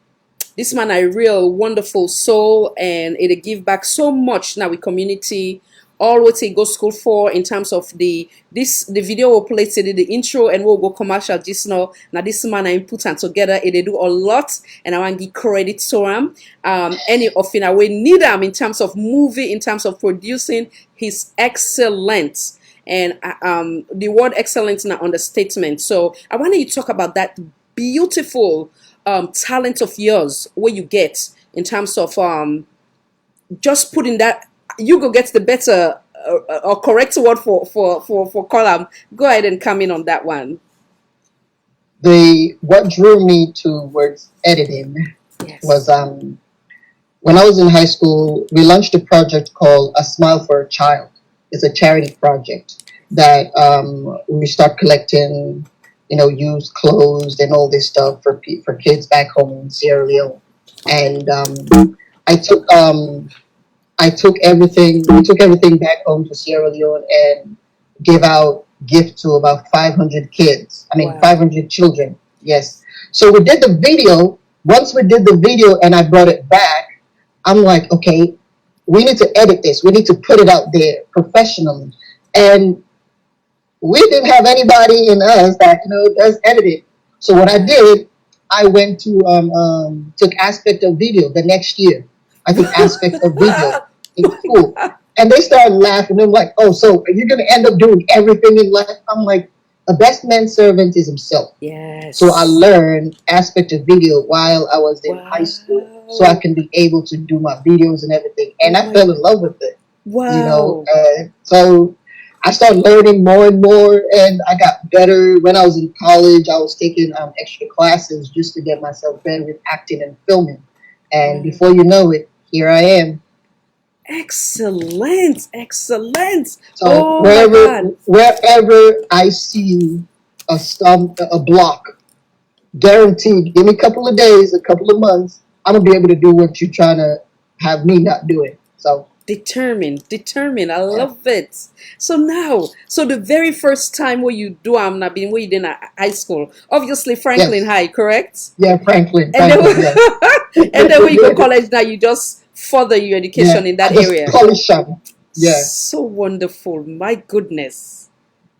this man a real wonderful soul and it give back so much now with community all what he go school for in terms of the video will play today the intro and we'll go commercial just now this man I put and together it they do a lot and I want to give credit to him any of in a way need him in terms of movie in terms of producing he's excellent and the word excellence in an understatement so I want you to talk about that beautiful talent of yours where you get in terms of just putting that you go get the better or correct word for column go ahead and come in on that one. The what drew me towards editing was Yes. when I was in high school, we launched a project called A Smile for a Child. It's a charity project that we start collecting, used clothes and all this stuff for kids back home in Sierra Leone. And I took I took everything. We took everything back home to Sierra Leone and gave out gifts to about 500 kids. I mean, Wow. 500 children. Yes. So we did the video. Once we did the video and I brought it back, I'm like, okay, we need to edit this. We need to put it out there professionally. And we didn't have anybody in us that does editing. So what I did, I went to took aspect of video the next year. I took aspect of video in school, and they started laughing. They're like, "Oh, so are you gonna end up doing everything in life?" I'm like, "The best man's servant is himself." So I Yes. learned aspect of video while I was in high school, so I Wow. can be able to do my videos and everything. And Oh I my fell in love with it, wow. So I started learning more and more, and I got better. When I was in college, I was taking extra classes just to get myself better with acting and filming. And Wow. before you know it, here I am. Excellent. Excellent. So Oh my wherever god. wherever I see a block, guaranteed, give me a couple of days, a couple of months, I'm gonna be able to do what you're trying to have me not do it. So Determined. I yeah, love it. So now, so the very first time where you do I'm not being where you did in high school, obviously Franklin yes, High, correct? yeah, Franklin, And then Franklin, yes. and then when you go college now, you just further your Yeah, education in I that just area. polish them. Yeah. So wonderful. My goodness.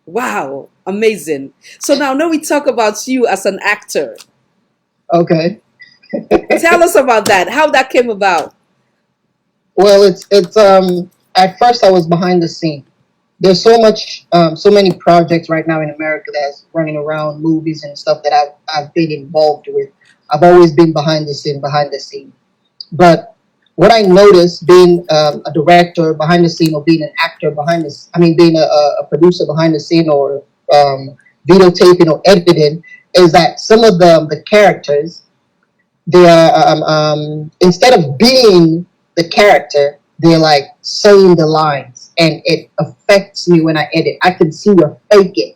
Wow. Amazing. So now we talk about you as an actor. Okay. Tell us about that. How that came about. Well, it's at first I was behind the scene. there's so many projects right now in America that's running around, movies and stuff that I've been involved with. I've always been behind the scene. But what I noticed being a director behind the scene, or being an actor behind the, I mean, being a producer behind the scene, or videotaping or editing, is that some of the characters, they are instead of being the character, they're like saying the lines, and it affects me when I edit. I can see you're faking,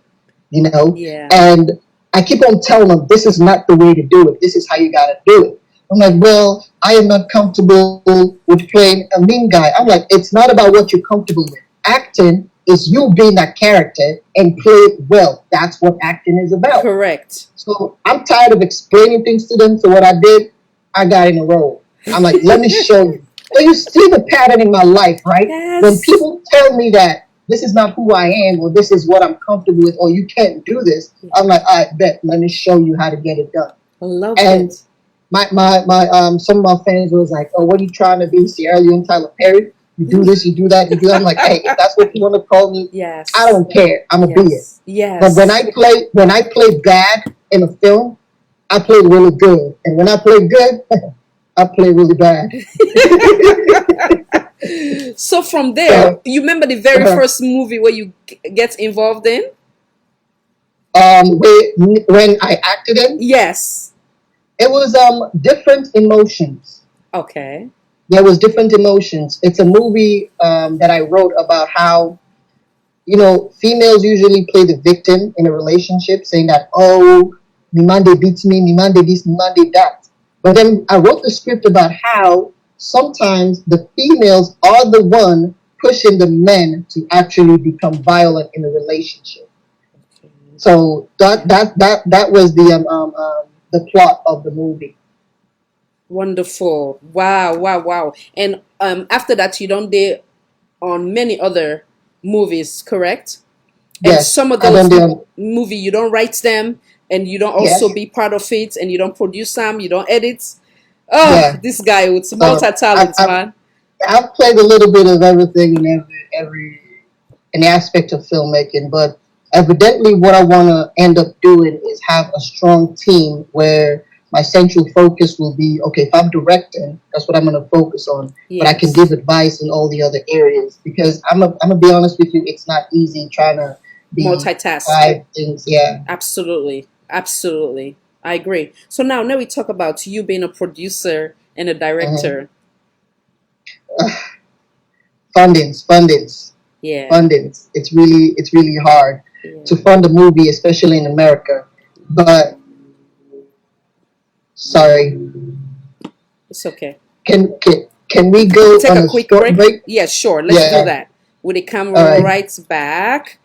Yeah. and I keep on telling them this is not the way to do it. This is how you gotta do it. I'm like, well, I am not comfortable with playing a mean guy. I'm like, it's not about what you're comfortable with. Acting is you being that character and play it well. That's what acting is about. Correct. So I'm tired of explaining things to them. So what I did, I got in a role. I'm like, let me show you. So you see the pattern in my life, right? Yes. When people tell me that this is not who I am, or this is what I'm comfortable with, or you can't do this, I'm like, I bet, let me show you how to get it done. I love And it. my some of my fans was like, oh, what are you trying to be, Sierra Leone, Tyler Perry? You do this, you do that, you do that. I'm like, hey, if that's what you want to call me, Yes. I don't care. I'm gonna be it. Yes. But when I play bad in a film, I play really good. And when I play good, I play really bad. So from there, you remember the very first movie where you get involved in? When I acted in? Yes. It was different emotions. Okay. There was different emotions. It's a movie that I wrote about how, females usually play the victim in a relationship, saying that, oh, mi man they beat me, mi man they this, mi man they that. But then I wrote the script about how sometimes the females are the one pushing the men to actually become violent in a relationship. So that was the plot of the movie. Wonderful. Wow, wow, wow. And after that, you don't did on many other movies, correct? And Yes, some of those movie you don't write them, and you don't also be part of it, and you don't produce them, you don't edit. Oh, Yeah. this guy with multi-talents, man. I've played a little bit of everything in every aspect of filmmaking, but evidently what I want to end up doing is have a strong team where my central focus will be, okay, if I'm directing, that's what I'm going to focus on. Yes. But I can give advice in all the other areas, because I'm gonna be honest with you, it's not easy trying to be multitask 5 things. Yeah. Absolutely. Absolutely. I agree. So now we talk about you being a producer and a director. Fundings. Yeah. Fundings. It's really hard to fund a movie, especially in America. But sorry. It's okay. Can we go take on a quick short break? Yeah, sure. Let's do that. With the camera right back.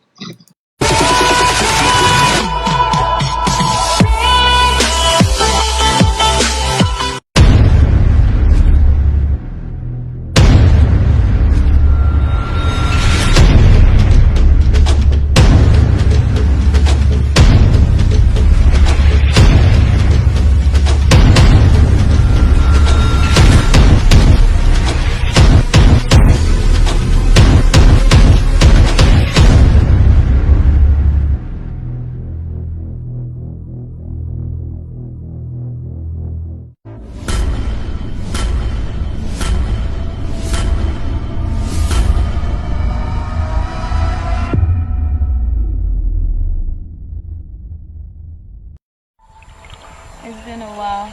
It's been a while.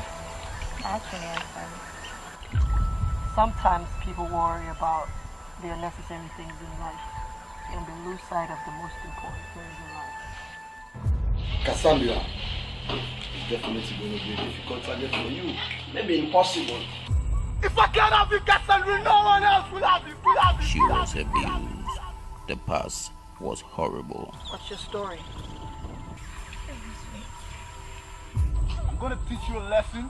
Actually, I said. Sometimes people worry about the unnecessary things in life and they lose sight of the most important things in life. Cassandra, it's definitely going to be a difficult target for you. Maybe impossible. If I can't have you, Cassandra, no one else will have you. She was abused. The past was horrible. What's your story? I'm going to teach you a lesson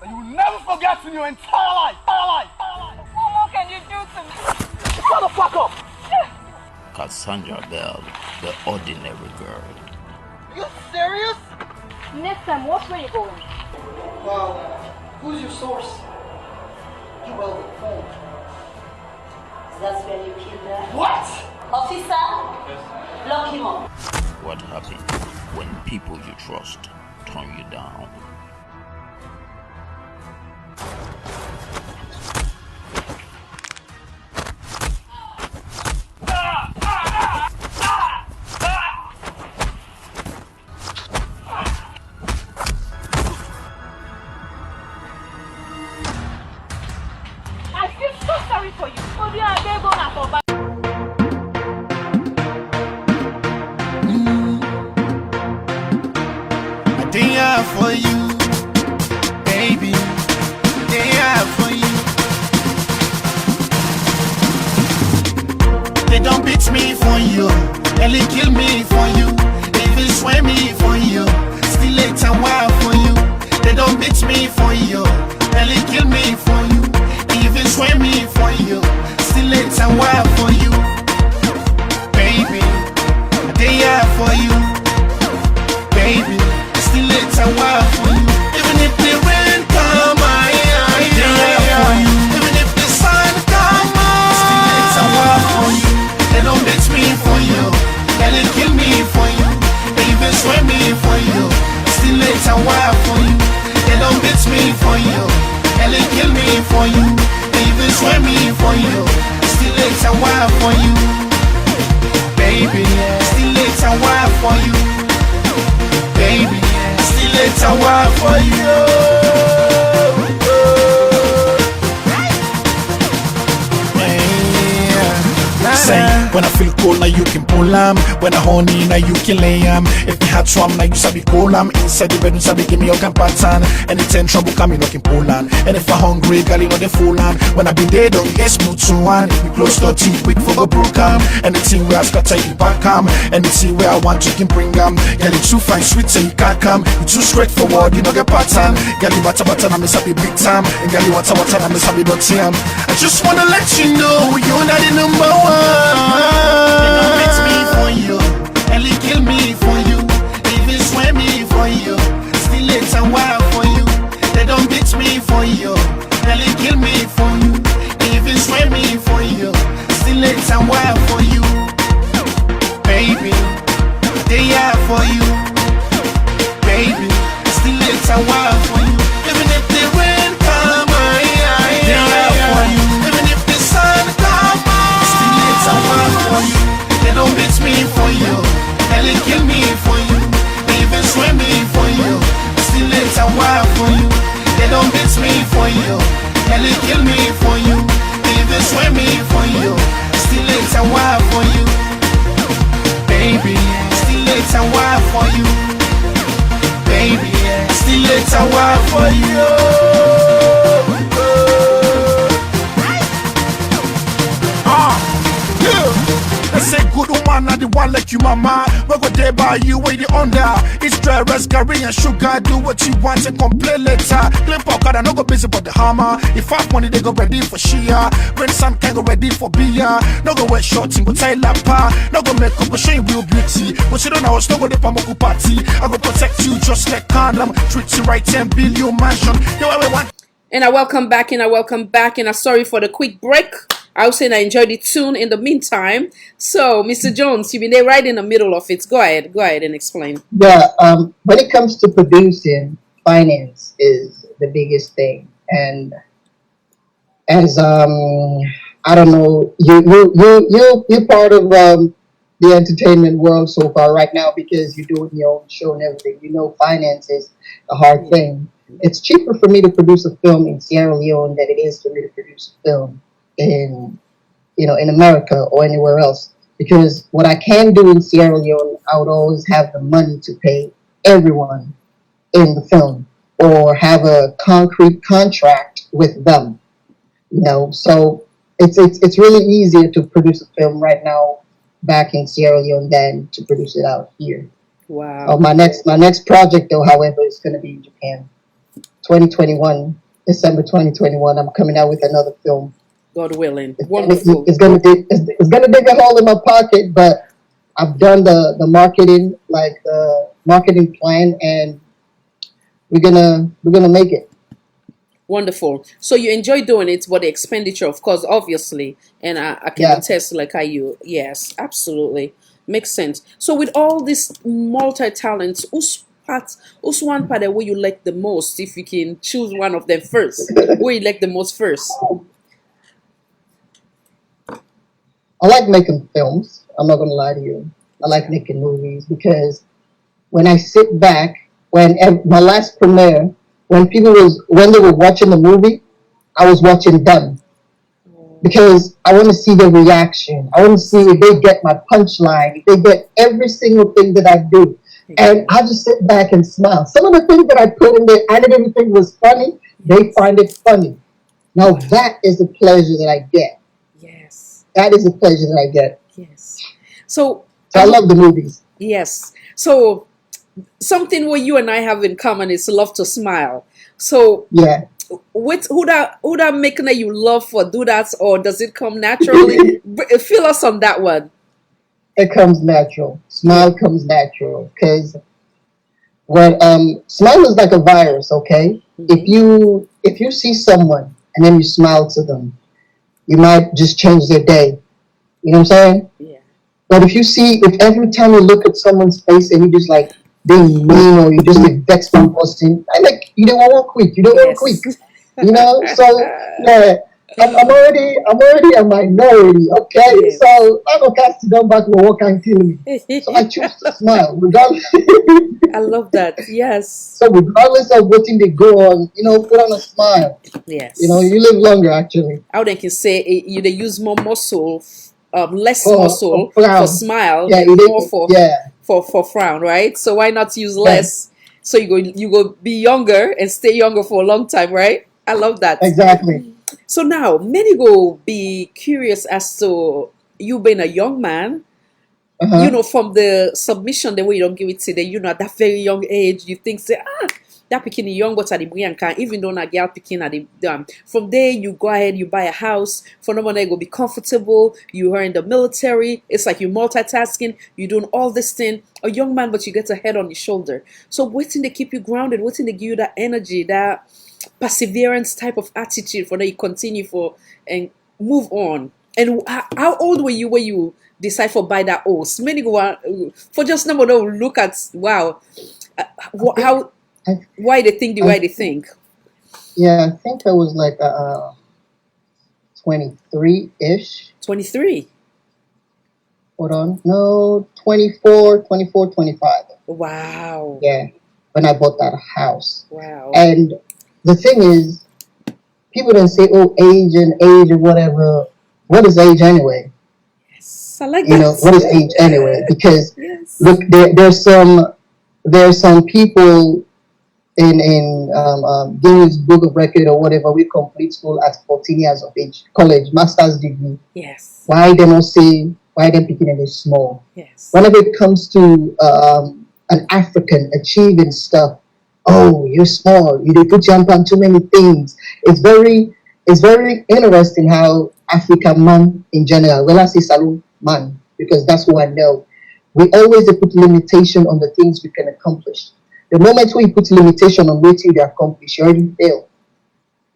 that you will never forget in your entire life. What more can you do to me? Shut the fuck up! Cassandra Bell, the ordinary girl. You serious? Next time, what's where you going? Well, who's your source? You will the phone. That's when you killed her. What? Officer, lock him up. What happens when people you trust turn you down? I feel so sorry for you. But you are able for bad. They are for you, baby. They are for you. They don't beat me for you. They kill me for you. They even swear me for you. Still it's a while for you. They don't beat me for you. They kill me for you. They even swear me for you. Still it's a while for you, baby. They are for you, baby. Still it's a while for you. Even if the rain come, they are for you. Even if the sun come, still it's a while for you. They don't beat me for you. They kill me for you. They even swear me for you. Still it's a while for you. They don't beat me for you. They kill me for you. They even swear me for you. Still it's a while for you, baby. Still it's a while for you, baby. Still it's a while for you. Say, when I feel cold, now you can pull 'em. When I horny, now you can lay 'em. If you had swam, now you sabi cool 'em. Inside the bedroom, sabi give me your pattern. Anytime trouble come, you know can pull 'em. And if I hungry, girl, you know they fool 'em. When I be there, don't get smooth to one. If we close 30, quick for go broke 'em. Anything where I scatter, you back 'em. Anything where I want, you can bring 'em. Girl, you too fine, sweet, so you can't come. You too straightforward, you know get pattern. Girl, you butter, I miss happy big time. And girl, you water, I miss happy dirty 'em. I just wanna let you know, you're not the number one. They don't beat me for you, and they kill me for you. They even swear me for you. Still it's a while for you. They don't beat me for you, and they kill me for you. They even swear me for you. Still it's a while for you, baby. They are for you, baby. Still it's a while for you. Even if the rain come, they are for you. Even if the sun come, still it's a while for you. They don't beat me for you, and they kill me for you. They even swear me for you. Still it's a while for you. They don't beat me for you, and they kill me for you. They even swear me for you. Still it's a while for you, baby. Still it's a while for you, baby. Still it's a while for you. They say good woman and the one like you mama. We go there by you where the under. It's dry rice, curry and sugar. Do what you want and complain later. Clean pocket, I no go busy but the hammer. If I have money, they go ready for Shia. When some can go ready for beer. No go wear shorts and go tie lapa. No go make up, go show you real beauty. But you don't know, no go the Pamoku party. I go protect you just like condom. Treat you right, 10 billion mansion. You ever want. And I welcome back, and I'm sorry for the quick break. I was saying I enjoyed the tune in the meantime. So, Mr. Jones, you've been there right in the middle of it. Go ahead and explain. Yeah, when it comes to producing, finance is the biggest thing. And as I don't know, you're part of the entertainment world so far right now because you're doing your own show and everything. You know, finance is a hard thing. It's cheaper for me to produce a film in Sierra Leone than it is for me to produce a film in America or anywhere else, because what I can do in Sierra Leone, I would always have the money to pay everyone in the film or have a concrete contract with them, so it's really easier to produce a film right now back in Sierra Leone than to produce it out here. Wow. My next project though, however, is going to be in Japan. 2021, December 2021, I'm coming out with another film. God willing. Wonderful. It's gonna dig a hole in my pocket, but I've done the marketing, like the marketing plan, and we're gonna make it. Wonderful. So you enjoy doing it, but the expenditure, of course, obviously, and I can Yeah. attest like how you, yes, absolutely. Makes sense. So with all these multi-talents, who's one part that where you like the most, if you can choose one of them first, where you like the most first? I like making films. I'm not gonna lie to you. I like making movies because when I sit back, my last premiere, when they were watching the movie, I was watching them because I want to see their reaction. I want to see if they get my punchline, if they get every single thing that I do. And I just sit back and smile. Some of the things that I put in there, I didn't even think was funny. They find it funny. Now that is the pleasure that I get. Yes. That is the pleasure that I get. Yes. So I love the movies. Yes. So something what you and I have in common is love to smile. So yeah, who that making that you love for do that, or does it come naturally? Fill us on that one. It comes natural. Smile comes natural because when smile is like a virus. Okay, if you see someone and then you smile to them, you might just change their day. You know what I'm saying? Yeah. But if every time you look at someone's face and you just like being mean or you just get vexed by person, I like you don't want quick. You don't want quick. You know, so yeah. I'm already a minority, okay? Yes. So I don't cast it down back to what can kill me. So I choose to smile regardless. I love that. Yes. So regardless of what thing they go on, put on a smile. Yes. You live longer actually. How they can say they use more muscle, less For muscle frown. for smile, Yeah, and more for frown, right? So why not use less? So you go be younger and stay younger for a long time, right? I love that. Exactly. So now many go be curious as to you being a young man. From the submission, the way you don't give it today, at that very young age, you think say, that picking young but at the Brianka, even though not girl picking at the from there you go ahead, you buy a house, for no one go be comfortable, you are in the military, it's like you multitasking, you doing all this thing, a young man, but you get a head on your shoulder. So what's in they keep you grounded, what's in they give you that energy, that perseverance type of attitude for that you continue for and move on. And how old were you when you decide for buy that house? Many go for just number no look at wow, how why they think the way they think. Yeah, I think I was like 23-ish. 23. Hold on. No, 24, 25. Wow. Yeah, when I bought that house. Wow. And the thing is, people don't say, oh, age and whatever. What is age anyway? Yes, I like that. What is age anyway? Because yes. Look, there's some people in Guinness Book of Record or whatever, we complete school at 14 years of age, college, master's degree. Yes. Why they not say, why they picking it small? Yes. Whenever it comes to an African achieving stuff, oh, you're small, you did put jump on too many things. It's very interesting how African man in general, well I say Salon man, because that's who I know, we always put limitation on the things we can accomplish. The moment when you put limitation on what you accomplish, you already fail.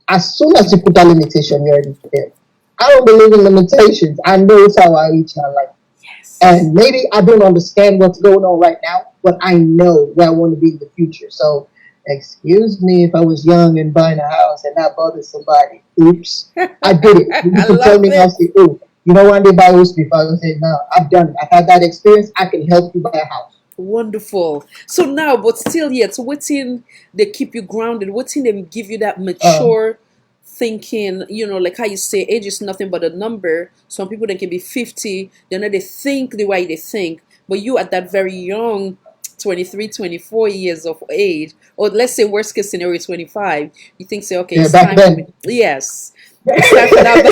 As soon as you put that limitation, you already fail. I don't believe in limitations. I know it's how I reach my life. Yes. And maybe I don't understand what's going on right now, but I know where I want to be in the future. So, excuse me if I was young and buying a house and not bother somebody. Oops. I did it. You can tell me now, say, oh, one day buy a house before. I say, no, I've done it. I've had that experience. I can help you buy a house. Wonderful. So now, but still yet, so what's in they keep you grounded? What's in them give you that mature thinking? Like how you say, age is nothing but a number. Some people they can be 50, they think the way they think. But you at that very young 23, 24 years of age, or let's say worst case scenario 25, you think say, okay, it's time for me. Yes. It's time for that.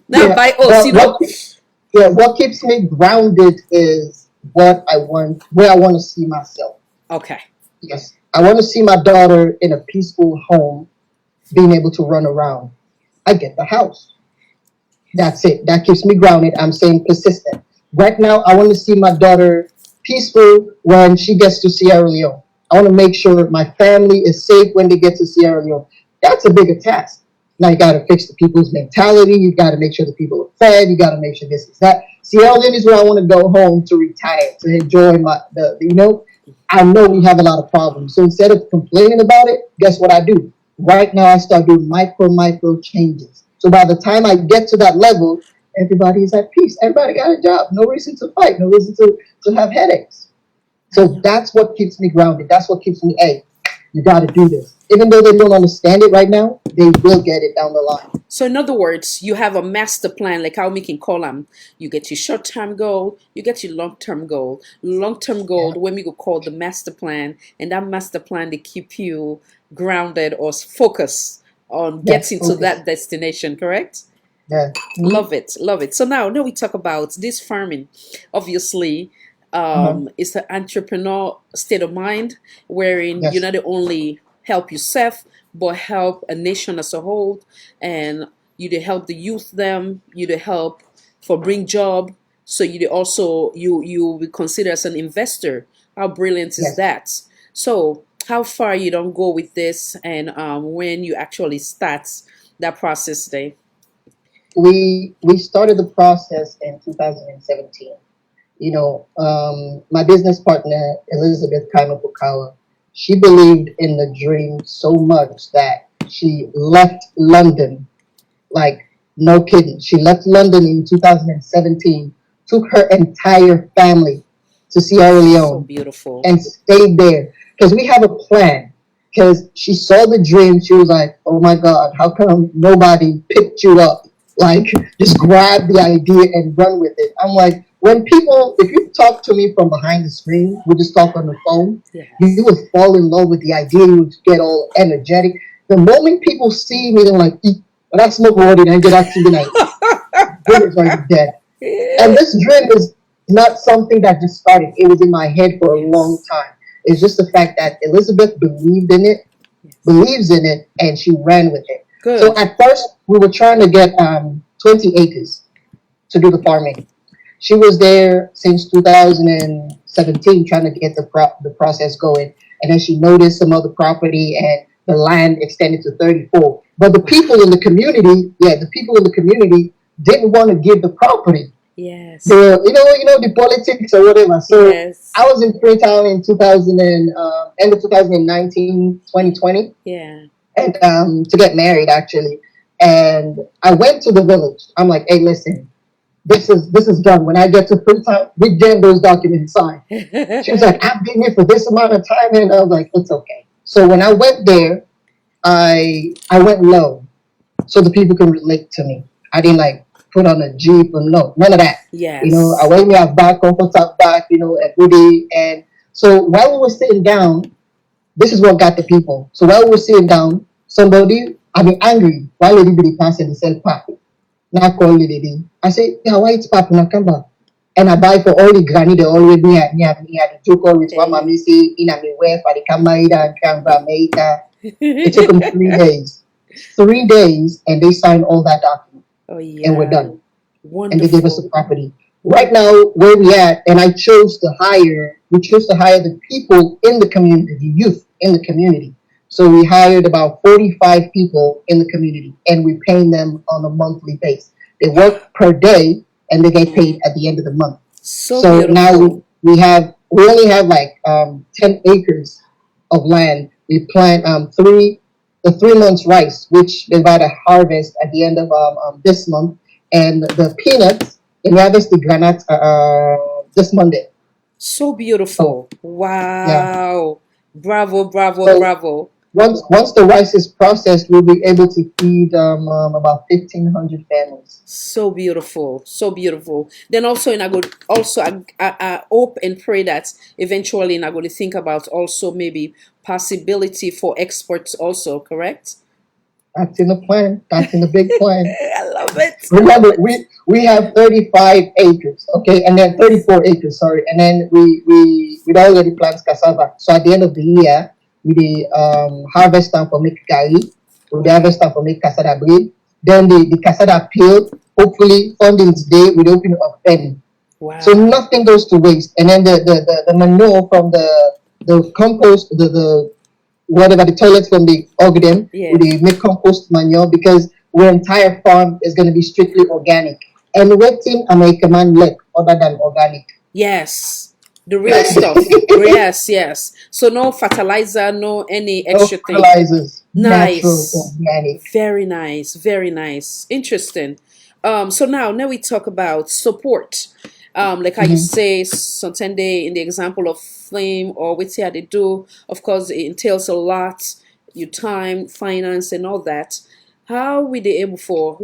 Now by us, what keeps me grounded is what I want, where I want to see myself. Okay. Yes. I want to see my daughter in a peaceful home, being able to run around. I get the house. That's it. That keeps me grounded. I'm saying persistent. Right now, I want to see my daughter peaceful when she gets to Sierra Leone. I want to make sure my family is safe when they get to Sierra Leone. That's a bigger task. Now you got to fix the people's mentality. You got to make sure the people are fed. You got to make sure this is that. See, all in is where I want to go home to retire, to enjoy I know we have a lot of problems. So instead of complaining about it, guess what I do? Right now, I start doing micro changes. So by the time I get to that level, everybody is at peace. Everybody got a job. No reason to fight. No reason to have headaches. So that's what keeps me grounded. That's what keeps me, hey, you got to do this. Even though they don't understand it right now, they will get it down the line. So in other words, you have a master plan, like how we can call them. You get your short-term goal, you get your long-term goal. Long-term goal, when we go call the master plan, and that master plan, they keep you grounded or focused on getting to that destination, correct? Yeah. Love it, love it. So now we talk about this farming. Obviously, it's the entrepreneur state of mind, wherein you not only help yourself, but help a nation as a whole, and you to help the youth them, you to help for bring job, so you also you will be considered as an investor. How brilliant is that? So how far you don't go with this, and when you actually start that process day? We started the process in 2017. My business partner, Elizabeth Kaima, she believed in the dream so much that she left London. Like, no kidding. She left London in 2017, took her entire family to Sierra Leone. So beautiful. And stayed there. Because we have a plan. Because she saw the dream. She was like, oh my God, how come nobody picked you up? Like, just grab the idea and run with it. I'm like, if you talk to me from behind the screen, we just talk on the phone, you would fall in love with the idea, you would get all energetic. The moment people see me, they're like, that's not what it and get actually like, goodness, are you dead? And this dream is not something that just started. It was in my head for a long time. It's just the fact that Elizabeth believed in it, believes in it, and she ran with it. Good. So at first, we were trying to get 20 acres to do the farming. She was there since 2017 trying to get the process going. And then she noticed some other property and the land extended to 34. But the people in the community, didn't want to give the property. Yes. They were, the politics or whatever. So I was in Freetown in end of 2019, 2020. Yeah. And to get married actually. And I went to the village. I'm like, hey, listen. This is done. When I get to Freetown, we get those documents signed. She was like, I've been here for this amount of time, and I was like, it's okay. So when I went there, I went low, so the people can relate to me. I didn't like put on a Jeep or none of that. Yes. I went me out back, comfort back, everybody. And so while we were sitting down, this is what got the people. So while we were sitting down, angry while everybody passing the cell park. Now call the lady. I say, yeah, why it's pap na kamba? And I buy for all the granny they always be at me the joke with one mommy say in a me wear for the camera and camera maker. It took them 3 days. 3 days and they signed all that document. Oh yeah. And we're done. Wonderful. And they gave us the property. Right now, where we at, and we chose to hire the people in the community, the youth in the community. So we hired about 45 people in the community, and we pay them on a monthly basis. They work per day, and they get paid at the end of the month. So now we only have like 10 acres of land. We plant the 3 months rice, which they're about to harvest at the end of this month, and the peanuts, and we harvest the granite this Monday. So beautiful! Wow! Yeah. Bravo! Bravo! Once the rice is processed, we'll be able to feed about 1,500 families. So beautiful, so beautiful. Then also, I hope and pray that eventually, I'm going to think about also maybe possibility for exports also. Correct? That's in the plan. That's in the big plan. I love it. Remember, we have 35 acres, okay, and then 34 acres, sorry, and then we already plant cassava. So at the end of the year, we harvest time for make gari, we harvest time for make cassava bread. Then the cassava peel, hopefully funding's day, we open up penny. Wow. So nothing goes to waste. And then the manure from the compost, whatever the toilets when they hug them, Yeah. they make compost manure because our entire farm is going to be strictly organic. And waiting American man like other than organic. Yes. The real stuff. Yes, yes. So no fertilizer, no any No extra thing. fertilizers, natural, Nice. organic. Very nice. Very nice. Interesting. So now we talk about support. Like how you say Santende in the example of flame or what they do, of course it entails a lot, your time, finance and all that. How we they able for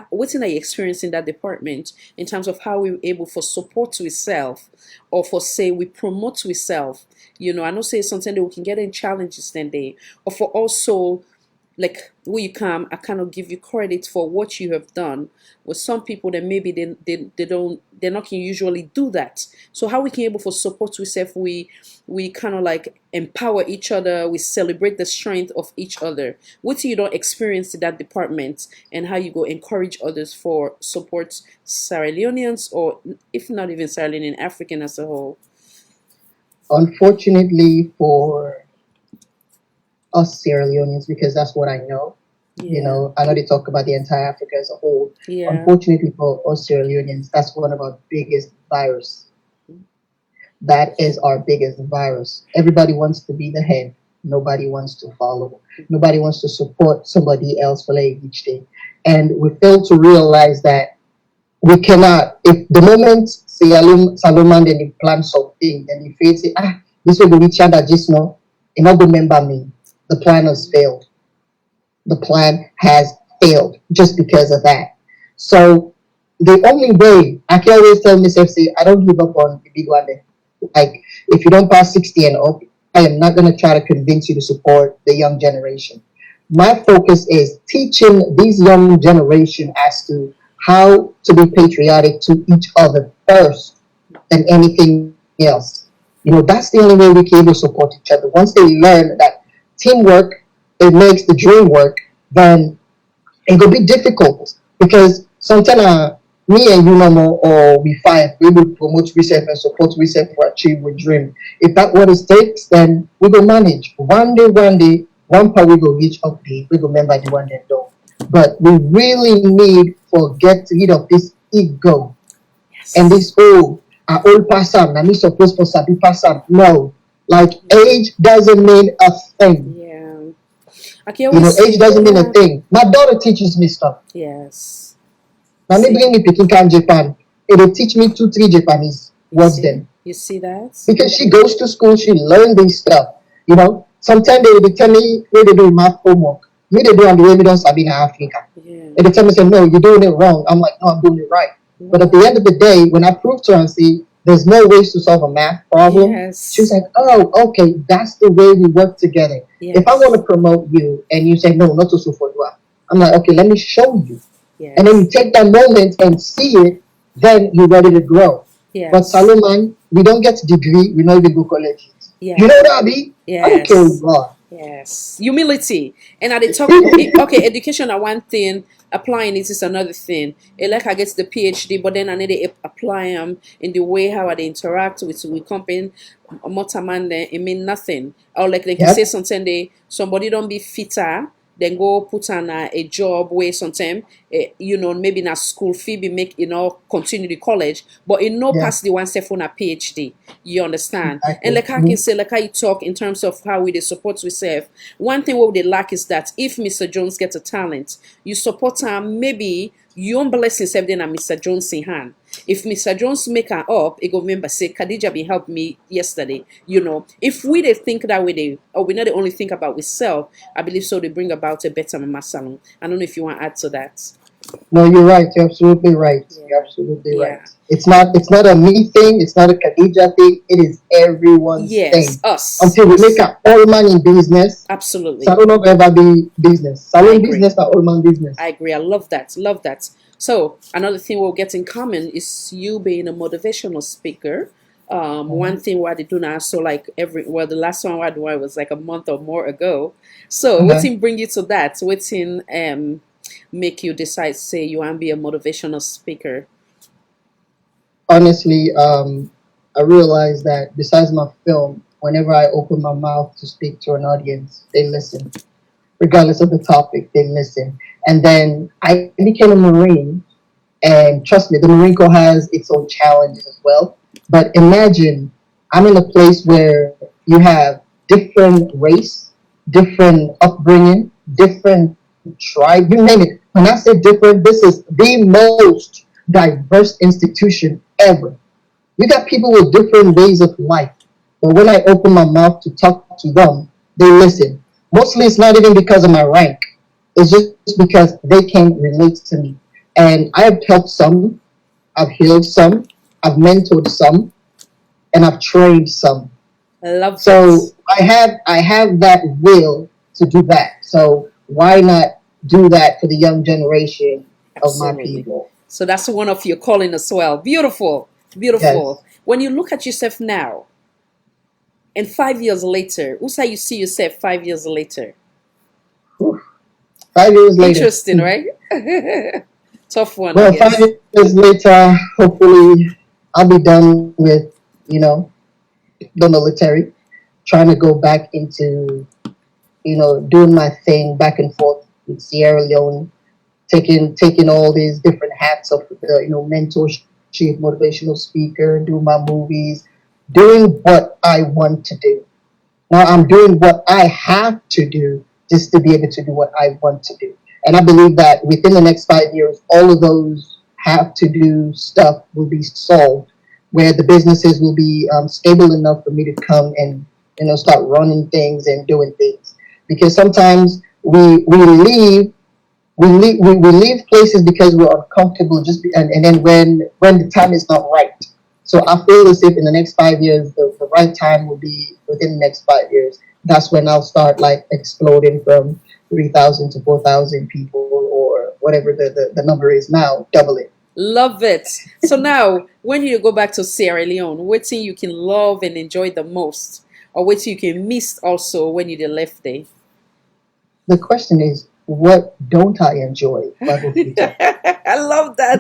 what's in your experience in that department in terms of how we able for support to itself or for say we promote to itself. I know say something that we can get in challenges then they or for also like when you come, I kind of give you credit for what you have done. With some people that maybe they're not can usually do that. So how we can able for support to ourselves, we kind of like empower each other, we celebrate the strength of each other. What you don't experience in that department and how you go encourage others for support Sierra Leoneans or if not even Sierra Leonean African as a whole. Unfortunately for us Sierra Leoneans, because that's what I know. Yeah. I know they talk about the entire Africa as a whole. Yeah. Unfortunately for us Sierra Leoneans, that's one of our biggest virus. That is our biggest virus. Everybody wants to be the head. Nobody wants to follow. Nobody wants to support somebody else for like each day. And we fail to realize that we cannot, if the moment say Salomon then they plan something, then they feel say, this will be reach out just know, and not remember me. The plan has failed. The plan has failed just because of that. So the only way I can always tell myself, say, I don't give up on the big one. Like if you don't pass 60 and up, I am not gonna try to convince you to support the young generation. My focus is teaching these young generation as to how to be patriotic to each other first than anything else. That's the only way we can able to support each other. Once they learn that teamwork it makes the dream work, then it will be difficult because sometimes me and you no more or we fight, we will promote research and support research for achieve we dream. If that what it takes, then we will manage. One day, one part we will reach up there, we will remember the one that don't. But we really need to get rid of this ego and this old person, and me supposed for sabi person. No. Like age doesn't mean a thing. Age doesn't mean a thing. My daughter teaches me stuff. Yes. Now me bring me picking can Japan. It will teach me 2-3 Japanese words then. You see that? Because she goes to school, she learns this stuff. Sometimes they will tell me where they do math homework. Me they do on the way we don't sabi in Africa. And they tell me say, no, you're doing it wrong. I'm like, no, I'm doing it right. But at the end of the day, when I prove to her and see there's no ways to solve a math problem, she's like, oh, okay, that's the way we work together. If I want to promote you and you say, no, not to support you, I'm like, okay, let me show you. And then you take that moment and see it, then you're ready to grow. But Salomon, we don't get degree, we don't even go college. You know what I mean? I don't care what. Yes. Humility. And at the top, okay, education are one thing, applying it is another thing. Like I get the PhD, but then I need to apply them in the way how I interact with company. It mean nothing. Or like they can say something, somebody don't be fitter, then go put on a job where sometimes, maybe not school fee be make, continue the college, but pass the one step on a PhD. You understand? Exactly. And like I can say, like how you talk in terms of how we support ourselves. One thing what they lack is that if Mr. Jones gets a talent, you support him, maybe you don't bless yourself then at Mr. Jones in hand. If Mr. Jones make her up, it go remember say Khadija been helped me yesterday. If we they think that way, or we not the only think about ourselves, I believe so they bring about a better mama salon. I don't know if you want to add to that. No, you're right. You're absolutely right. You're absolutely right. It's not a me thing. It's not a Khadija thing. It is everyone's thing. Us. Until we make our all man in business. Absolutely. Salon will ever be business. Salon business, not all man business. I agree. I love that. Love that. So another thing we'll get in common is you being a motivational speaker. One thing what I do now, so like the last one I was like a month or more ago. So what's in bring you to that? What's in make you decide say you want to be a motivational speaker? Honestly, I realized that besides my film, whenever I open my mouth to speak to an audience, they listen. Regardless of the topic, they listen. And then I became a Marine, and trust me, the Marine Corps has its own challenges as well. But imagine I'm in a place where you have different race, different upbringing, different tribe, you name it. When I say different, this is the most diverse institution ever. You got people with different ways of life. But when I open my mouth to talk to them, they listen. Mostly it's not even because of my rank. It's just because they can relate to me. And I've helped some, I've healed some, I've mentored some, and I've trained some. I love So that. I have that will to do that. So why not do that for the young generation of my Absolutely. people? So that's one of your calling as well. Beautiful. Beautiful. Yes. When you look at yourself now and 5 years later, who's how you see yourself 5 years later? Whew. 5 years later. Interesting, right? Tough one, I Well, five guess. years later, hopefully, I'll be done with, the military, trying to go back into, doing my thing back and forth with Sierra Leone, taking all these different hats of mentorship, motivational speaker, do my movies, doing what I want to do. Now I'm doing what I have to do just to be able to do what I want to do. And I believe that within the next 5 years, all of those have to do stuff will be solved, where the businesses will be stable enough for me to come and start running things and doing things. Because sometimes we leave places because we're uncomfortable, and then when the time is not right. So I feel as if in the next 5 years, the right time will be within the next 5 years. That's when I'll start like exploding from 3,000 to 4,000 people, or whatever the number is now, double it. Love it. So now, when you go back to Sierra Leone, what thing you can love and enjoy the most, or what you can miss also when you left there? The question is, what don't I enjoy? I love The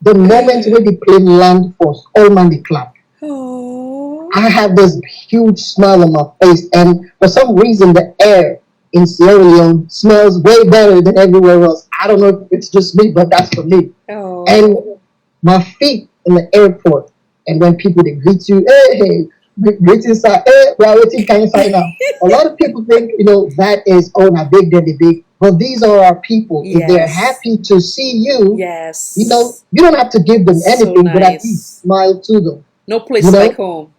that. moment when the plane land first, all man they clap. Oh. I have this huge smile on my face, and for some reason, the air in Sierra Leone smells way better than everywhere else. I don't know if it's just me, but that's for me. Oh. And my feet in the airport, and when people they greet you, hey, greetings, sir, hey, we are waiting, can you sign now? A lot of people think, that is, oh, now big, then the big. But these are our people. If they're Yes. happy to see you, Yes. you don't have to give them So anything, but at least nice. smile to them. No place You know? like home.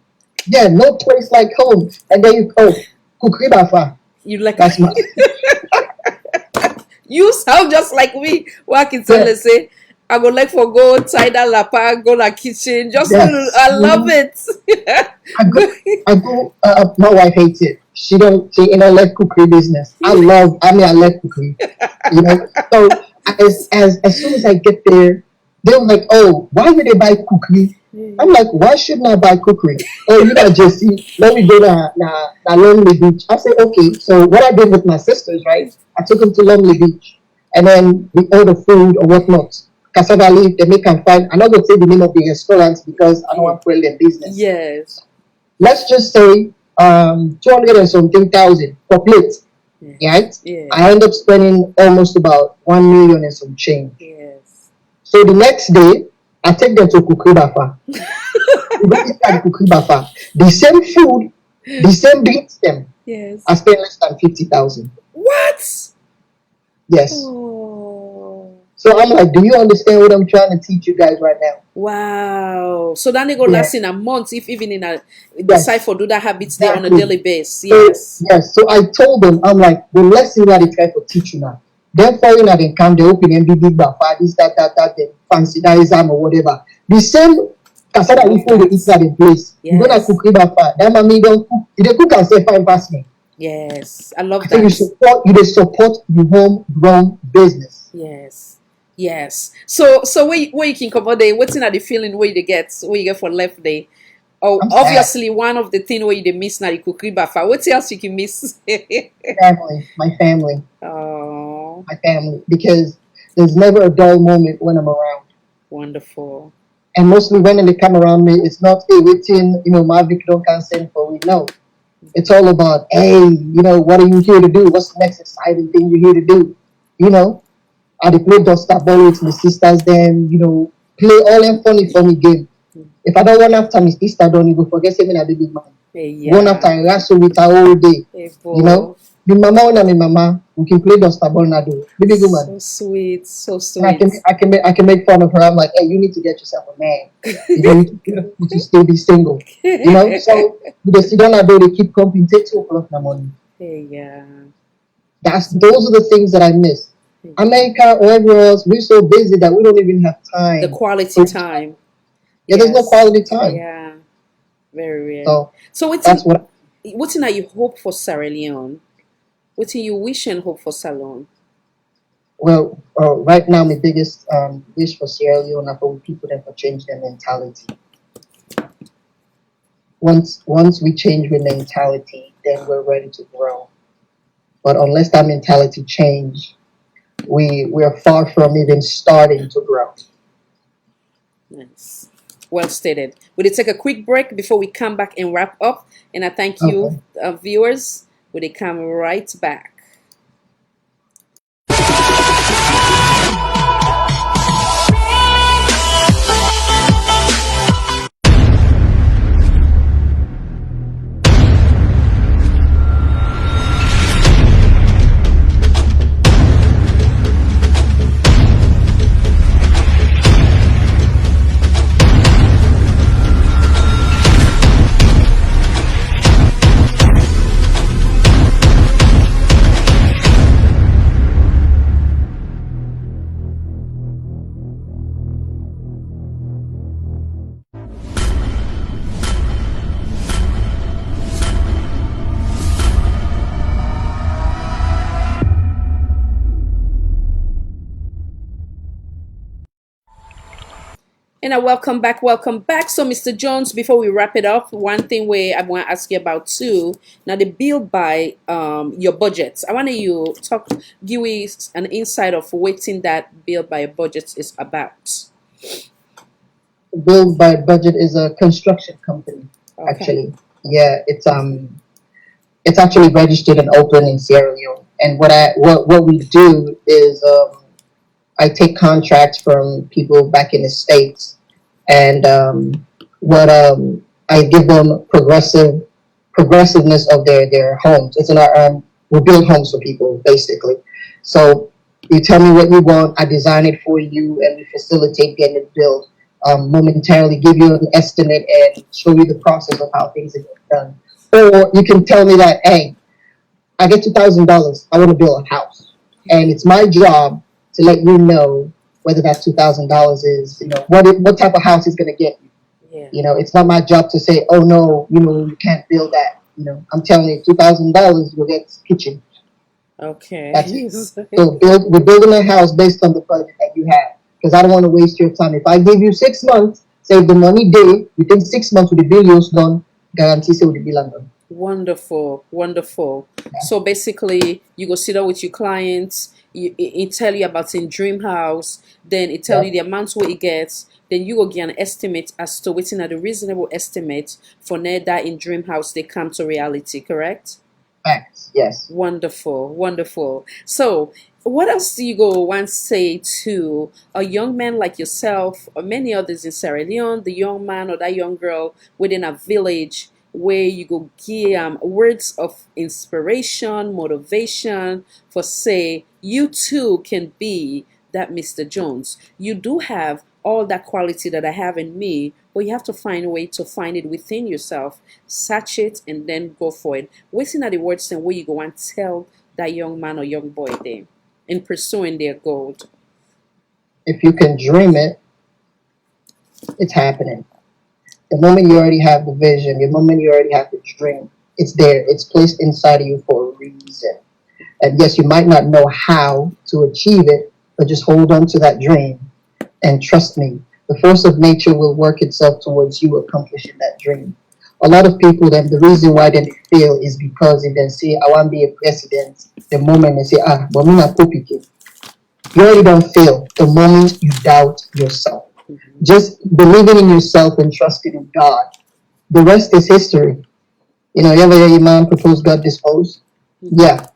Yeah, no place like home. And then Kukribafa. You like That's my you sound just like me. What I can tell yeah, you say, I go like for go tie that lapa, go la kitchen. Just yes. I love it. My wife hates it. She in a let cookery business. I let cookery. So as soon as I get there, they're like, oh, why would they buy cookery? I'm like, why shouldn't I buy cookery? Oh, Jesse, let me go to Lonely Beach. I said, okay. So what I did with my sisters, right? I took them to Lonely Beach, and then we order food or whatnot. Cassava leaf, they make and find. I'm not going to say the name of the restaurants because I don't want to put their business. Yes. Let's just say 200 and something thousand per plate. Right? Yeah. I end up spending almost about 1 million and some change. Yes. So the next day, I take them to Kukribafa. We go inside Kukribafa. The same food, the same drinks, them. Yes. I spend less than 50,000. What? Yes. Oh. So I'm like, do you understand what I'm trying to teach you guys right now? Wow. So that they go Yeah. last in a month, if even in a Yes. decide for do that habits there on a Exactly. daily basis. So, Yes. yes. So I told them, I'm like, the lesson that they try to teach you now. Then foreign at the camp, they open MBB Bafa, this, that, then fancy that exam or whatever. The same cassava leaf they eat at the place. Yes. You're gonna cook Bafa. That mommy don't cook. If they cook and say fine pass me. Yes. I love So that. you support the homegrown business. Yes. Yes. So where you can come out there, what's in the feeling where you get for left day? Oh, I'm obviously one of the things where you miss now you cook bafa. What else you can miss? My family. Oh, My family. Because there's never a dull moment when I'm around. wonderful. And mostly when they come around me, it's not, hey, waiting, Marvic don't can send for we know. It's all about, hey, what are you here to do? What's the next exciting thing you're here to do? I dey play dust ball with my sisters, then, play all them funny funny game. If I don't run after my sister, don't you go forget saying I be big man. Run after I wrestle with her all day. The mama and my mama, we can play dust ball now do. Be big woman. So sweet, so And I sweet. can make fun of her. I'm like, hey, you need to get yourself a man. You need to stay be single. So we just sit down and they keep comping, take 2 o'clock in the morning. Yeah. Those are the things that I miss. America or everywhere else, we're so busy that we don't even have time. The quality time. Yeah, there's no quality time. Yeah. Very rare. So that's what are you hope for Sierra Leone? What are you wish and hope for Salon? Well, right now my biggest wish for Sierra Leone are for people that will change their mentality. Once we change the mentality, then we're ready to grow. But unless that mentality change, we're far from even starting to grow. Nice. Well stated. We'll take a quick break before we come back and wrap up. And I thank you, viewers. We'll come right back. And welcome back. So, Mr. Jones, before we wrap it up, one thing I want to ask you about too. Now, the build by your budgets. I want you give us an insight of what that build by a budget is about. Build by Budget is a construction company. Actually, yeah, it's actually registered and open in Sierra Leone. And what we do is I take contracts from people back in the States, and I give them progressiveness of their homes. It's we build homes for people basically. So you tell me what you want, I design it for you, and we facilitate getting it built. Momentarily give you an estimate and show you the process of how things are done. Or you can tell me that, hey, I get $2,000, I want to build a house, and it's my job to let you know whether that $2,000 is, what type of house is going to get you. Yeah. It's not my job to say, oh no, you can't build that. I'm telling you, $2,000 you'll get kitchen. Okay. That's it. So we're building a house based on the budget that you have, because I don't want to waste your time. If I give you 6 months, save the money day, within 6 months with the billions done, guarantee say with the bill done. Wonderful. Yeah. So basically, you go sit down with your clients. It tell you about in dream house, then it tell you the amount what it gets, then you go get an estimate as to what's in a reasonable estimate for that in dream house they come to reality, correct? Facts, yes. Wonderful. So what else do you go once say to a young man like yourself or many others in Sierra Leone, the young man or that young girl within a village, where you go give words of inspiration, motivation for say you too can be that Mr. Jones. You do have all that quality that I have in me, but you have to find a way to find it within yourself, search it, and then go for it. Waiting at the words and where you go and tell that young man or young boy there in pursuing their goal. If you can dream it, it's happening. The moment you already have the vision, the moment you already have the dream, it's there. It's placed inside of you for a reason. And yes, you might not know how to achieve it, but just hold on to that dream. And trust me, the force of nature will work itself towards you accomplishing that dream. A lot of people, then the reason why they fail is because if they say, I want to be a president, the moment they say, but me not copy. You already don't fail the moment you doubt yourself. Just believing in yourself and trusting in God. The rest is history. You ever hear your man propose, God dispose? Yeah.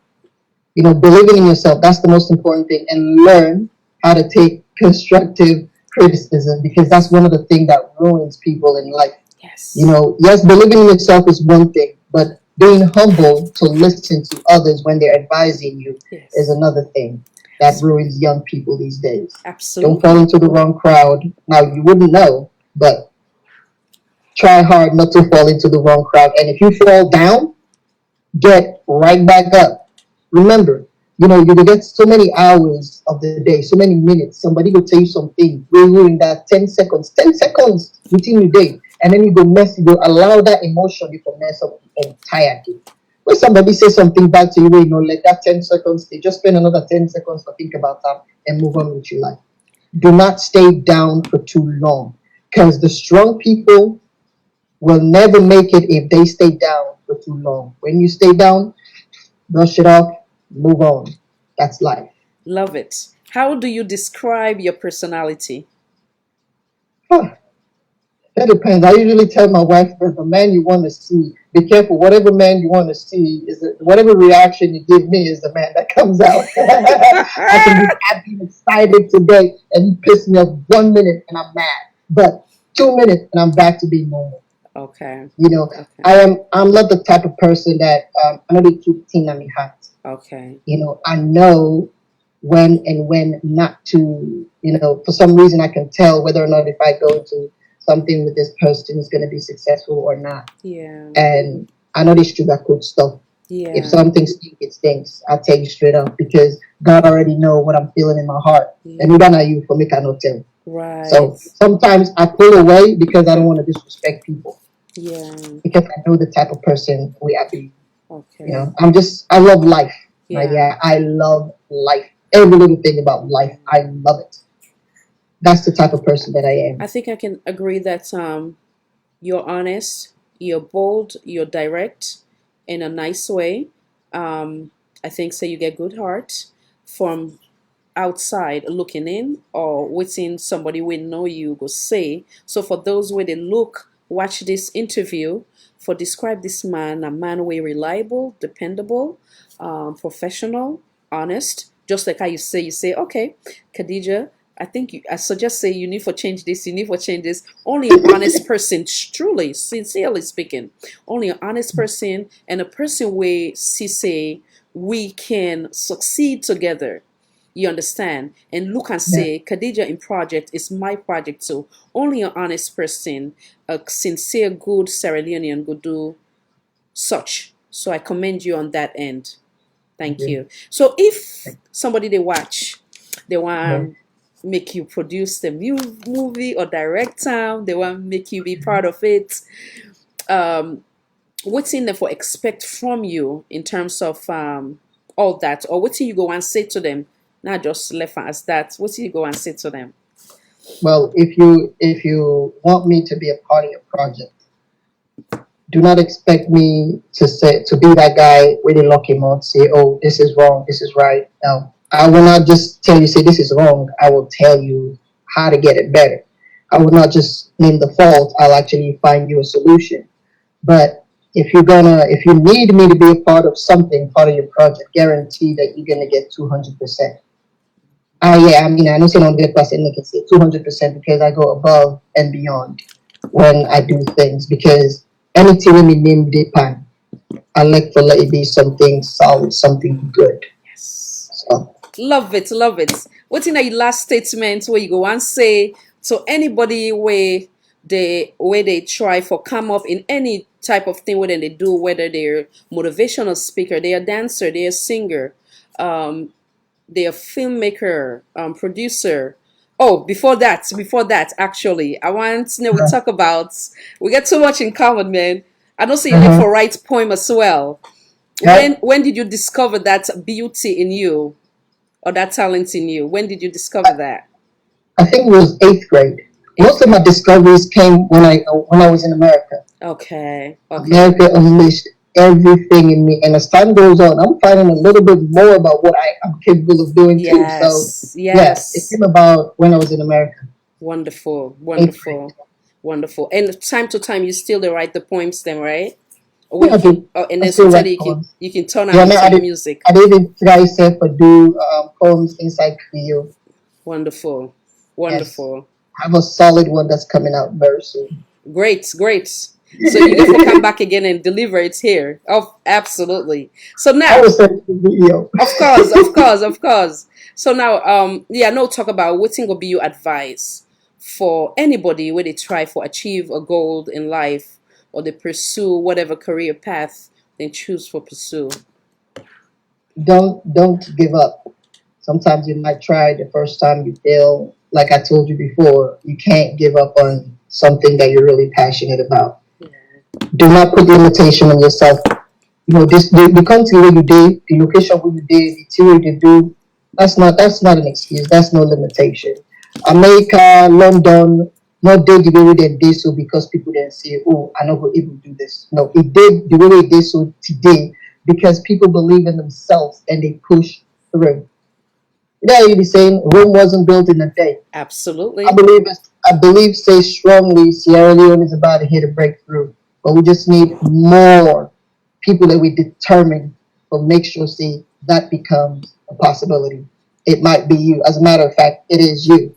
Believing in yourself, that's the most important thing. And learn how to take constructive criticism, because that's one of the things that ruins people in life. Yes. Yes, believing in yourself is one thing, but being humble to listen to others when they're advising you is another thing that ruins young people these days. Absolutely. Don't fall into the wrong crowd. Now, you wouldn't know, but try hard not to fall into the wrong crowd. And if you fall down, get right back up. Remember, you will get so many hours of the day, so many minutes. Somebody will tell you something, in that 10 seconds within your day. And then you go allow that emotion, you can mess up the entire day. When somebody says something bad to you, let that 10 seconds, they just spend another 10 seconds to think about that and move on with your life. Do not stay down for too long, because the strong people will never make it if they stay down for too long. When you stay down, brush it off, move on. That's life. Love it. How do you describe your personality? That depends. I usually tell my wife that the man you want to see, be careful. Whatever man you want to see whatever reaction you give me is the man that comes out. I can be happy and excited today, and you piss me off 1 minute and I'm mad, but 2 minutes and I'm back to being normal. Okay. Okay. I'm not the type of person that I'm not a keep thing on my heart. Okay. I know when and when not to. For some reason I can tell whether or not if I go to something with this person is going to be successful or not. Yeah. And I know this sugarcoat stuff. Yeah. If something stinks, it stinks. I'll tell you straight up, because God already know what I'm feeling in my heart. Yeah. And you don't know you for me cannot tell. Right. So sometimes I pull away because I don't want to disrespect people. Yeah. Because I know the type of person we are being. Okay. I love life. Yeah. I love life. Every little thing about life, I love it. That's the type of person that I am. I think I can agree that you're honest, you're bold, you're direct in a nice way. I think so you get good heart from outside looking in, or within somebody will know you go say. So for those where they watch this interview, for describe this man, a man way reliable, dependable, professional, honest, just like how you say, okay, Khadija, I suggest say you need for change this, you need for change this. Only an honest person, truly, sincerely speaking, only an honest person, and a person where say we can succeed together. You understand? And look and say, Khadija in project is my project too. Only an honest person, a sincere, good Sierra Leonean would do such. So I commend you on that end. Thank you. So if somebody they want make you produce the movie or direct them, they want make you be part of it. What's in there for expect from you in terms of all that, or what do you go and say to them? Not just left as that. What do you go and say to them? Well, if you want me to be a part of your project, do not expect me to be that guy with a lucky mouth, say, oh, this is wrong, this is right. No, I will not just tell you, say this is wrong. I will tell you how to get it better. I will not just name the fault. I'll actually find you a solution. But if you need me to be a part of something, part of your project, guarantee that you're gonna get 200%. Yeah, I mean, I know say 100%, I can say 200% because I go above and beyond when I do things. Because anything when me name the pan, I like to let it be something solid, something good. Yes. So. Love it, love it. What's in your last statement where you go and say to anybody where they try for come up in any type of thing, whether they do, whether they're motivational speaker, they're a dancer, they're a singer, they're a filmmaker, producer. Oh, before that, actually, I want to know we get so much in common, man. I don't see you look for write poem as well. When did you discover that beauty in you or that talent in you? When did you discover that? I think it was 8th grade. Most of my discoveries came when I was in America. Okay. America unleashed everything in me, and as time goes on, I'm finding a little bit more about what I'm capable of doing too. So yes, it came about when I was in America. Wonderful, wonderful, wonderful. And time to time, you still write the poems, then, right? Or Yeah, I do. and I then still sometimes write poems. you can turn them Yeah, man, into your music. I did even try to do poems inside Creole. Wonderful, Yes. wonderful. I have a solid one that's coming out very soon. Great, great. So you get to come back again and deliver it here. Oh, absolutely. So I now, was sending the video. of course, of course, of course. So now, yeah, no talk about waiting will be your advice for anybody where they try for achieve a goal in life or they pursue whatever career path they choose for pursue. Don't give up. Sometimes you might try the first time you fail. Like I told you before, you can't give up on something that you're really passionate about. Do not put limitation on yourself. You know, this the country where you did, the location where you did, the theory to do. That's not an excuse. That's no limitation. America, London, not did the way they did so because people didn't say, "Oh, I know who able to do this." No, it did the way they did so today because people believe in themselves and they push through. Yeah, you be saying Rome wasn't built in a day. Absolutely. I believe, say strongly, Sierra Leone is about to hit a breakthrough, but we just need more people that we determine, but make sure, see, that becomes a possibility. It might be you. As a matter of fact, it is you.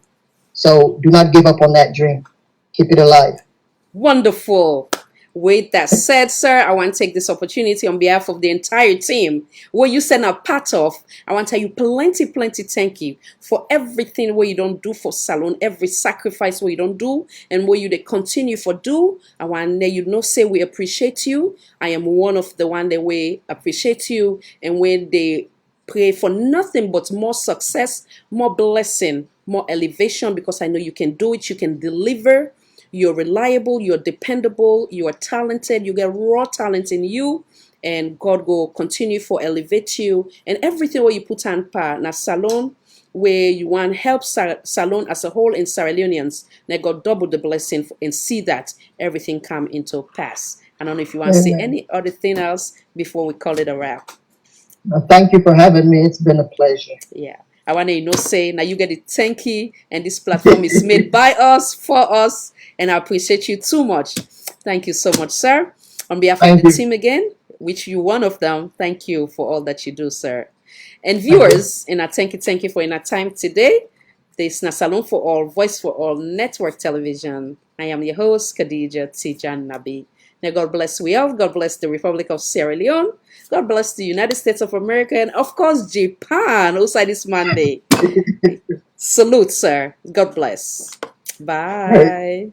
So do not give up on that dream. Keep it alive. Wonderful. With that said, sir, I want to take this opportunity on behalf of the entire team where you send a part of. I want to tell you plenty thank you for everything where you don't do for Salon, every sacrifice where you don't do and where you they continue for do. I want to you know say we appreciate you. I am one of the one that we appreciate you and when they pray for nothing but more success, more blessing, more elevation because I know you can do it, you can deliver. You're reliable, you're dependable, you are talented, you get raw talent in you, and God will continue for elevate you. And everything where you put on par, na Salon, where you want help Salon as a whole in Sierra Leoneans, now God double the blessing and see that everything come into pass. I don't know if you want to say Amen. any other thing else before we call it a wrap. Thank you for having me. It's been a pleasure. Yeah. I want to say now you get it thank you and this platform is made by us for us and I appreciate you too much. Thank you so much, sir. On behalf of the team again, which you one of them, thank you for all that you do, sir. And viewers, and I thank you for your time today. This is Salon for All, Voice for All, Network Television. I am your host, Khadija Tijan Nabi. Now, God bless we all. God bless the Republic of Sierra Leone. God bless the United States of America. And, of course, Japan, outside this Monday. Salute, sir. God bless. Bye.